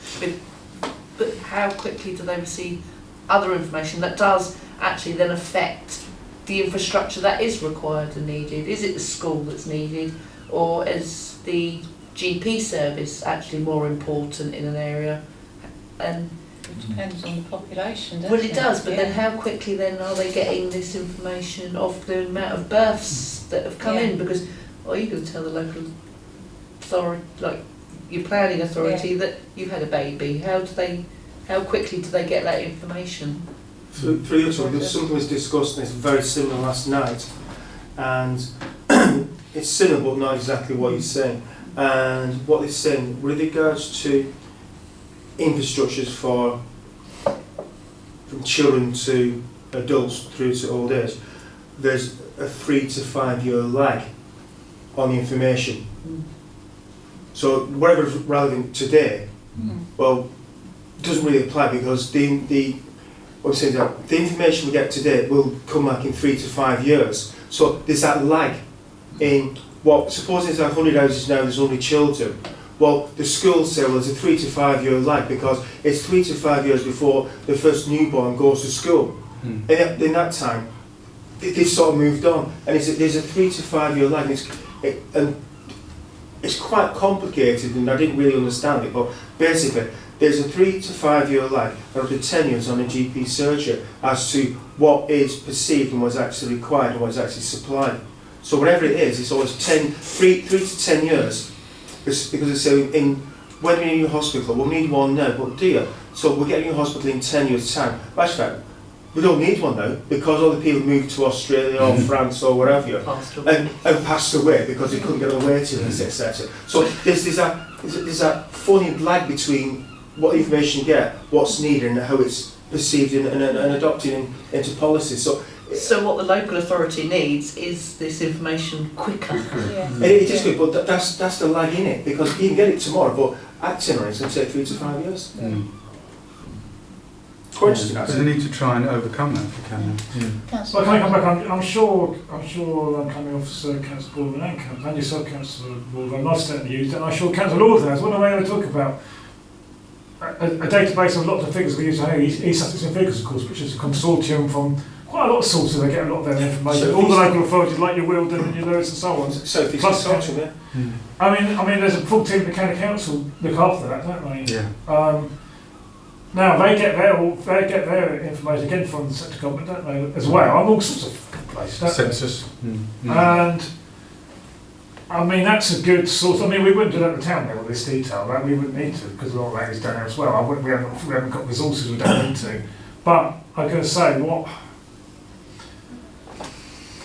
but how quickly do they receive other information that does actually then affect the infrastructure that is required and needed? Is it the school that's needed, or is the GP service actually more important in an area? And It depends on the population, doesn't it? well, it does, but then Yeah. how quickly then are they getting this information of the amount of births that have come in? Because, well, you can tell the local authority, like your planning authority, that you've had a baby. How quickly do they get that information? Through you, something was discussed, and it's very similar last night, and it's similar but not exactly what you're saying. And what they're saying with regards to infrastructures from children to adults through to old age, there's a 3 to 5 year lag on the information. So whatever's relevant today, well, doesn't really apply, because the information we get today will come back in 3 to 5 years. So there's that lag in what, supposing there's 100 houses now, there's only children. Well, the schools say, well, there's a 3 to 5 year lag, because it's 3 to 5 years before the first newborn goes to school. And in that time, they've sort of moved on. And there's a 3 to 5 year lag, and it's quite complicated, and I didn't really understand it, but basically, there's a 3 to 5 year lag, up to 10 years on a GP surgery, as to what is perceived and what's actually required and what's actually supplied. So whatever it is, it's always 3 to 10 years. Because it's so when we're in a hospital, we'll need one now, but dear, so we're getting a hospital in 10 years' time. That's fact, we don't need one now because all the people moved to Australia or France or wherever and passed away because they couldn't get away to this, etc. So there's that funny lag between what information you get, what's needed, and how it's perceived and adopted into policy. So what the local authority needs is this information quicker. it is good, but that's the lag in it, because you can get it tomorrow, but acting on it's going to take 3 to 5 years. Quite interesting, But actually. they need to try and overcome that if you can. Well, can I come back? I'm sure Planning Officer, Councillor Boardman and yourself, Councillor Boardman, I've certainly used it, and I'm sure Councillor Lord has. What am I going to talk about? A database of lots of figures we use to East Sussex and Figures, of course, which is a consortium from quite a lot of sources. They get a lot of their information. So all the local authorities like your Wilden and your Lewis and so on. So if it's Plus, consortium, yeah. I mean, there's a full team at the County Council look after that, don't they? Yeah. Now they get their information again from the central government, don't they, as well? On all sorts of places, don't they? Census. And I mean, that's a good source. I mean, we wouldn't do that at the town level, this detail, right? We wouldn't need to, because a lot of that is done there as well. We haven't got resources we don't need to. But I'm going to say,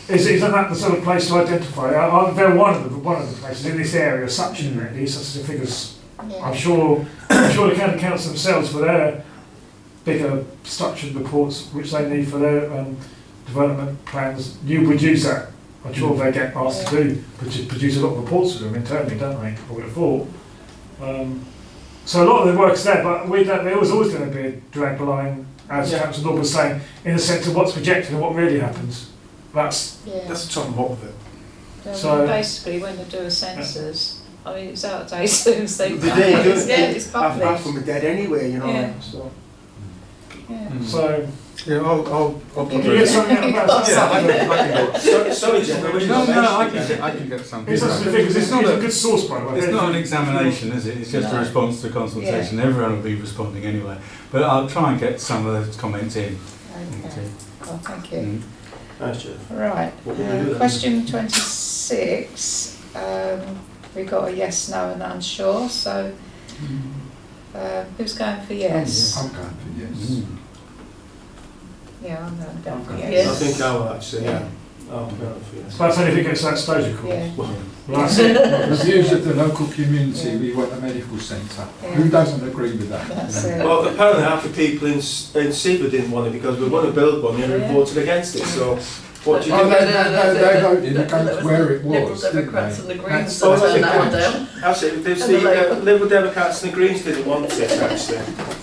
isn't that the sort of place to identify? They're one of the places in this area, such as Figures. I'm sure the County Council themselves, for their bigger structured reports, which they need for their development plans, you would use that. I'm sure they get asked to produce a lot of reports for them internally, don't they? I would have thought. So a lot of the work's there, but there was always going to be a drag line, as Councillor Lord was saying, in the sense of what's projected and what really happens. That's the top and bottom of it. So basically, when they do a census, I mean, it's out of date soon as they The day you do it, it's half published. of them are dead anyway, you know. Yeah. So. so. Yeah, I'll put Can you get something out about that? I can Sorry, Jeff. I can get something. It's not a good source, by the way. It's not an examination, is it? It's just a response to consultation. Everyone will be responding anyway. But I'll try and get some of those comments in. Okay. Well, thank you. Thanks, Jeff. Right. What will we do then? Question 26. We got a yes, no, and unsure. So, who's going for yes? I'm going for yes. Yeah, I'm going to go for I yes. think I will actually, yeah. Oh, no, yes. That's only if it gets to that stage, of course. Yeah. Well, that's it. The views of the local community, we want a medical centre. Yeah. Who doesn't agree with that? That's it. Well, apparently half the people in Seaford didn't want it because we want to build one and they voted against it. So, what do you Oh, do? they voted against where it Liberal was, Democrats didn't and the they? Greens Oh, that turned that's that it. down. Actually, there's And the the Liberal Democrats and the Greens didn't want it, actually.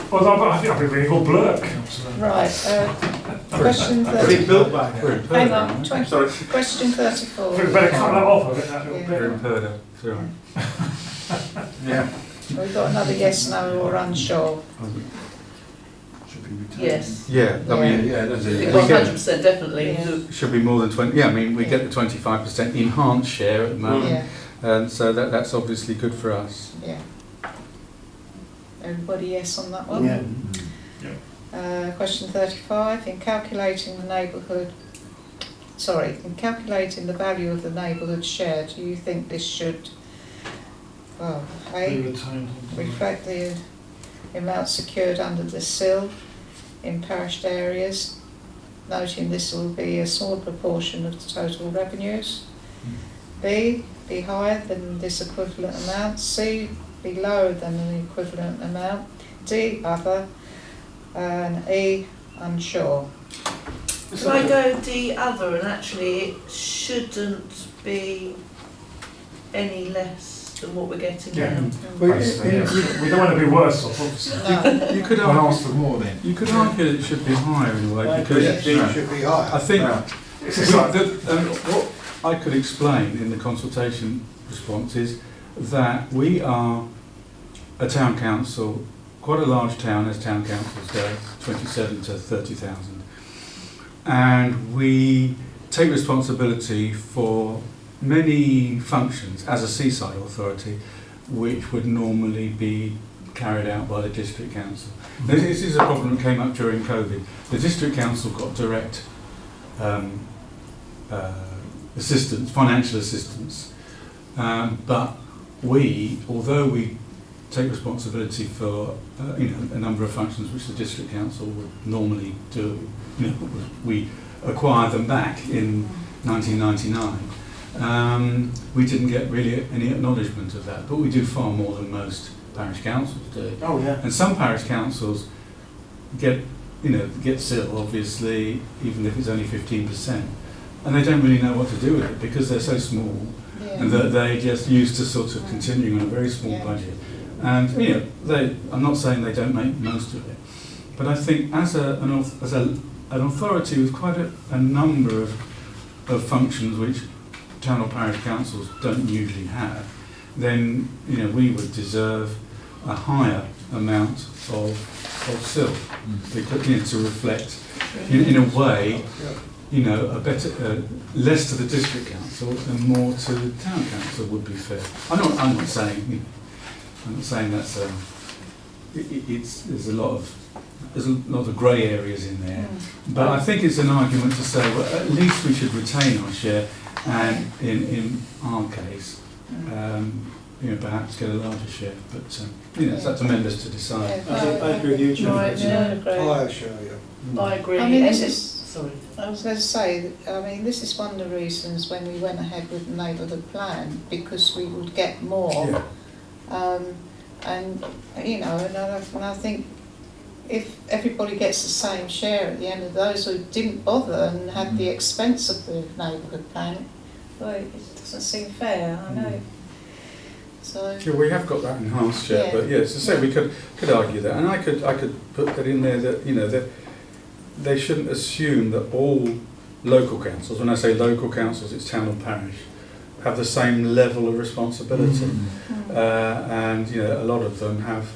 Well, I think I've been reading all blurb, Councillor. Right. Question It's been 34. built by now. Hang on. Sorry. Question 34. I think we better cut that off, I think, that little Yeah. bit. Purdah, sure. Yeah. We've got another yes, no, or unsure. Should be retained. Yes. Yeah, I mean, Yeah, that's it. 100% definitely. Yeah. should be more than 20. Yeah, I mean, we get the 25% enhanced share at the moment, Yeah. and so that's obviously good for us. Yeah. Everybody yes on that one? Yeah. Question 35. In calculating the value of the neighbourhood share, do you think this should, A, reflect the amount secured under the sill in parished areas, noting this will be a small proportion of the total revenues? B, be higher than this equivalent amount. C, be lower than the equivalent amount. D, other. And E, unsure. Can I go D other, and actually it shouldn't be any less than what we're getting now? We don't want to be worse off, obviously. No. You could I'll ask argue, for more then. you could argue that it should be higher in a way, because It should be higher. I think It's just like, what I could explain in the consultation response is that we are a town council, quite a large town as town councils go, 27 to 30,000. And we take responsibility for many functions as a seaside authority, which would normally be carried out by the district council. This is a problem that came up during COVID. The district council got direct assistance, financial assistance, but we, although we take responsibility for a number of functions which the district council would normally do. We acquired them back in 1999. We didn't get really any acknowledgement of that, but we do far more than most parish councils do. Oh yeah. And some parish councils get SIL, obviously, even if it's only 15%, and they don't really know what to do with it because they're so small, and that they just used to sort of continuing on a very small budget. And I'm not saying they don't make most of it, but I think as an authority with quite a number of functions which town or parish councils don't usually have, then we would deserve a higher amount of SIL, because to reflect in a way a better less to the district council and more to the town council would be fair. I'm not saying that's there's a lot of grey areas in there, but I think it's an argument to say, well, at least we should retain our share, and in our case, perhaps get a larger share. But it's up to members to decide. I agree with you, Jim. Right, yeah, I agree. I mean, And sorry. I was going to say, this is one of the reasons when we went ahead with the neighbourhood plan, because we would get more. And I think if everybody gets the same share at the end of those who didn't bother and had the expense of the neighbourhood plan, well, it doesn't seem fair, I know. So we have got that enhanced share, but as I say, we could argue that, and I could put that in there that that they shouldn't assume that all local councils, when I say local councils, it's town or parish, have the same level of responsibility, and a lot of them have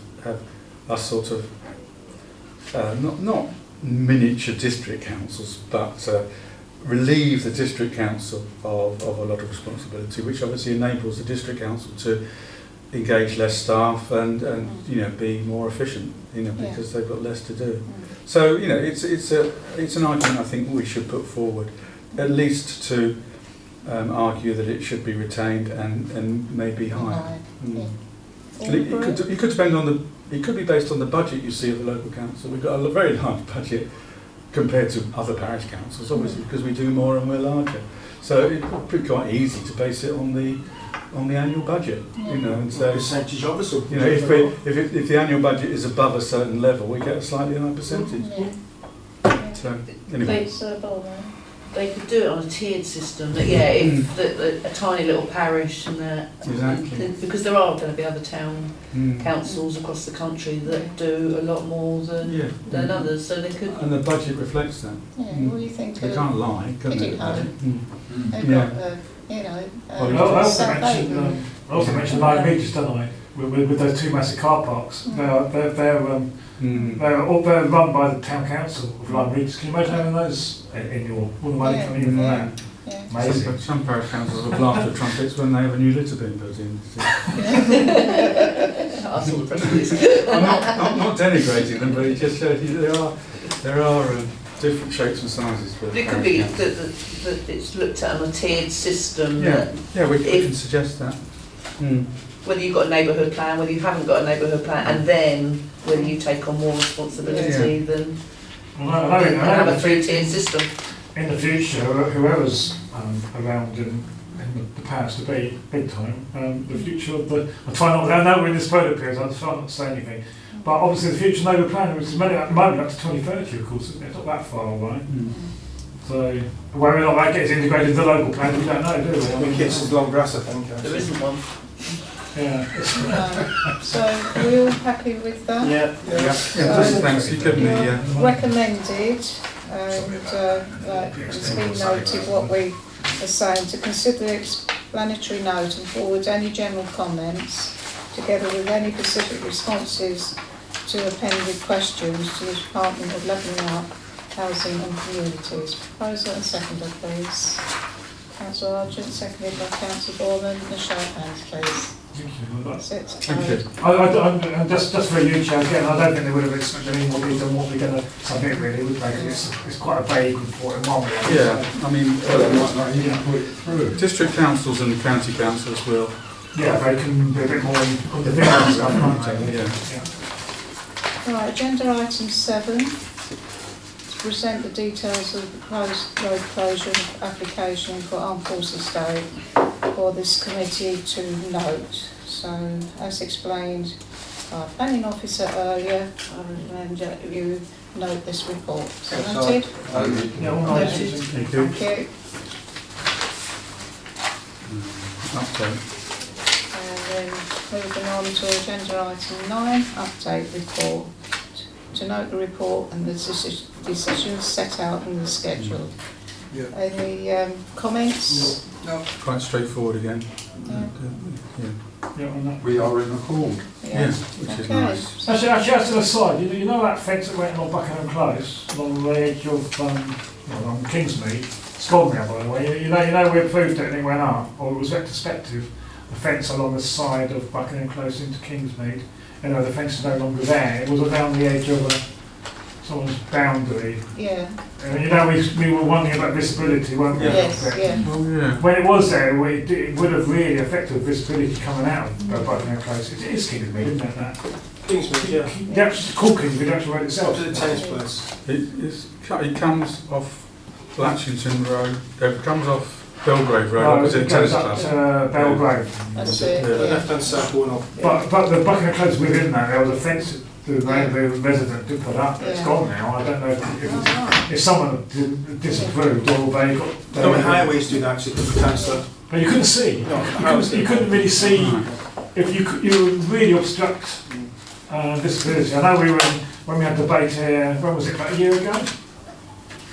a sort of not miniature district councils, but relieve the district council of a lot of responsibility, which obviously enables the district council to engage less staff and be more efficient, because they've got less to do. So it's an argument I think we should put forward, at least to argue that it should be retained and maybe higher. It could depend on it could be based on the budget you see of the local council. We've got a very large budget compared to other parish councils, obviously, because we do more and we're larger. So it would be quite easy to base it on the annual budget, and so percentage of us. if the annual budget is above a certain level, we get a slightly higher percentage. So anyway. They could do it on a tiered system. That if a tiny little parish because there are going to be other town councils across the country that do a lot more than others, so they could. And the budget reflects that. what do you think? They can't lie, can they? They've got I also mentioned Lyme Regis, don't I? With those two massive car parks. They're run by the town council of Lyme Regis. Can you imagine having those in all the money coming in from that? Amazing. Some parish councils will blast the trumpets when they have a new litter bin put in. I'm not denigrating them, but it just shows you there are different shapes and sizes. For it could be that it's looked at on a tiered system. We can suggest that. Whether you've got a neighbourhood plan, whether you haven't got a neighbourhood plan, and then whether you take on more responsibility than have a three-tiered system. In the future, whoever's around in the powers to be, big time, the future of the... I know we're in this photo period, so I'll try not to say anything, but obviously the future neighbourhood plan, which is at the moment up to 2030, of course, isn't it? It's not that far away. So, whether or not that gets integrated into the local plan, we don't know, do we? I mean, it's long grass, I think. There isn't one. So, are we all happy with that? Thanks. You given me recommended, and it's been noted what we are saying, to consider the explanatory note and forward any general comments, together with any specific responses to appended questions to the Department of Levelling Up, Housing and Communities. Proposer and seconder, please. Councillor Argent, seconded by Councillor Borman. A show of hands, please. That's it. Thank you. And just for you, Chair, again, I don't think they would have expected any more detail than what we're going to submit, really, would they? It's quite a vague report in one way. I mean, district councils and county councils will yeah, they can be a bit more on the video and stuff, can't they? Yeah. Yeah. Right, agenda item 7, to present the details of the proposed road closure application for Armed Forces Day for this committee to note. So, as explained by our planning officer earlier, I recommend that you note this report. So noted? Yeah, all Noted. noted. Thank you. Thank you. Update. And then moving on to agenda item 9, update report. To note the report and the decisions set out in the schedule. Yeah. Any comments? No. Quite straightforward again. Yeah. Yeah. Yeah, on that. We are in accord. Yeah, which is Okay. nice. So- Actually, as an aside, you know that fence that went along Buckingham Close, along the edge of on Kingsmead, it's gone now, by the way. You know we approved it and it went up, or it was retrospective. The fence along the side of Buckingham Close into Kingsmead. You know, the fence is no longer there. It was around the edge of someone's boundary. Yeah, And you know, we were wondering about visibility, weren't we? yes, yeah. Oh, yeah. When it was there, it would have really affected visibility coming out of Buckingham Close. It is Kingsmead, isn't it? That? Kingsmead, yeah. The actual called Kingsmead, the actual road itself. Up to the tennis place. It comes off Latchington Road, it comes off Belgrave Road, No, opposite it goes Tennis up Club. to Belgrave. That's it, The yeah. left-hand side going up. But the Buckingham Close within that, there was a fence the resident did put up. It's Yeah. gone now. I don't know Oh, right. if someone disapproved or they got. No, the highways do that actually, because the councillor. But you couldn't see. No, You couldn't really see if you would really obstruct visibility. I know we were when we had debate here. When was it? About a year ago.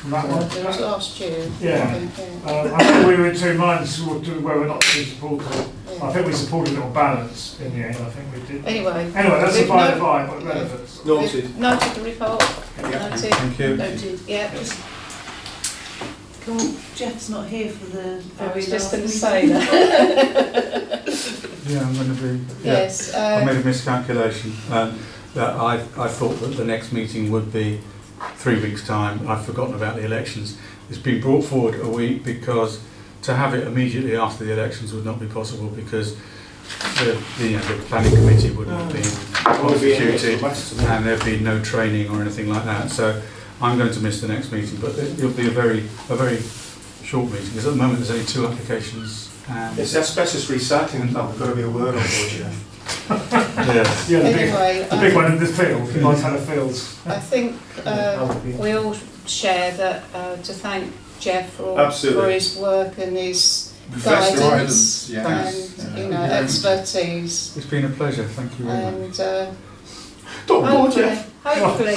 From that one. It was last year. Yeah. I think, yeah. I think we were in 2 minds whether or not to support it. I Yeah. think we supported it on balance in the end. I think we did. Anyway. Anyway, that's a we've by the no- by, but relevant. Noted. we've Noted the report. Yeah. Noted. Thank you. Noted. Yeah. Jeff's not here for the I very was just last going to meeting. say that. Yeah, I'm going to be. Yeah. Yes. I made a miscalculation. That I thought that the next meeting would be 3 weeks' time. I've forgotten about the elections. It's been brought forward a week because to have it immediately after the elections would not be possible because the planning committee wouldn't have been constituted and there'd be no training or anything like that. So I'm going to miss the next meeting, but it'll be a very short meeting because at the moment there's only 2 applications. And It's asbestos recycling plant, we've got to be aware of, Jeff. yes. Yeah, Anyway, the big one in the field. The Montana Fields. I think we all share that to thank Jeff for Absolutely. his work and his Professional guidance guidance, yeah. and Yeah. expertise. It's been a pleasure. Thank you very much. And Don't bore Jeff. hopefully,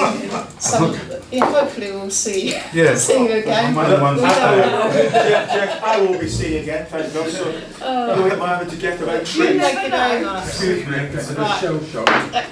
hopefully we'll see Yes. see you again. I'm one of the ones We don't know. Jeff, I will be seeing you again, thank God. So Oh, you'll get my having to get about thank you trees. very much. Excuse me. Getting a Right. shell shock. That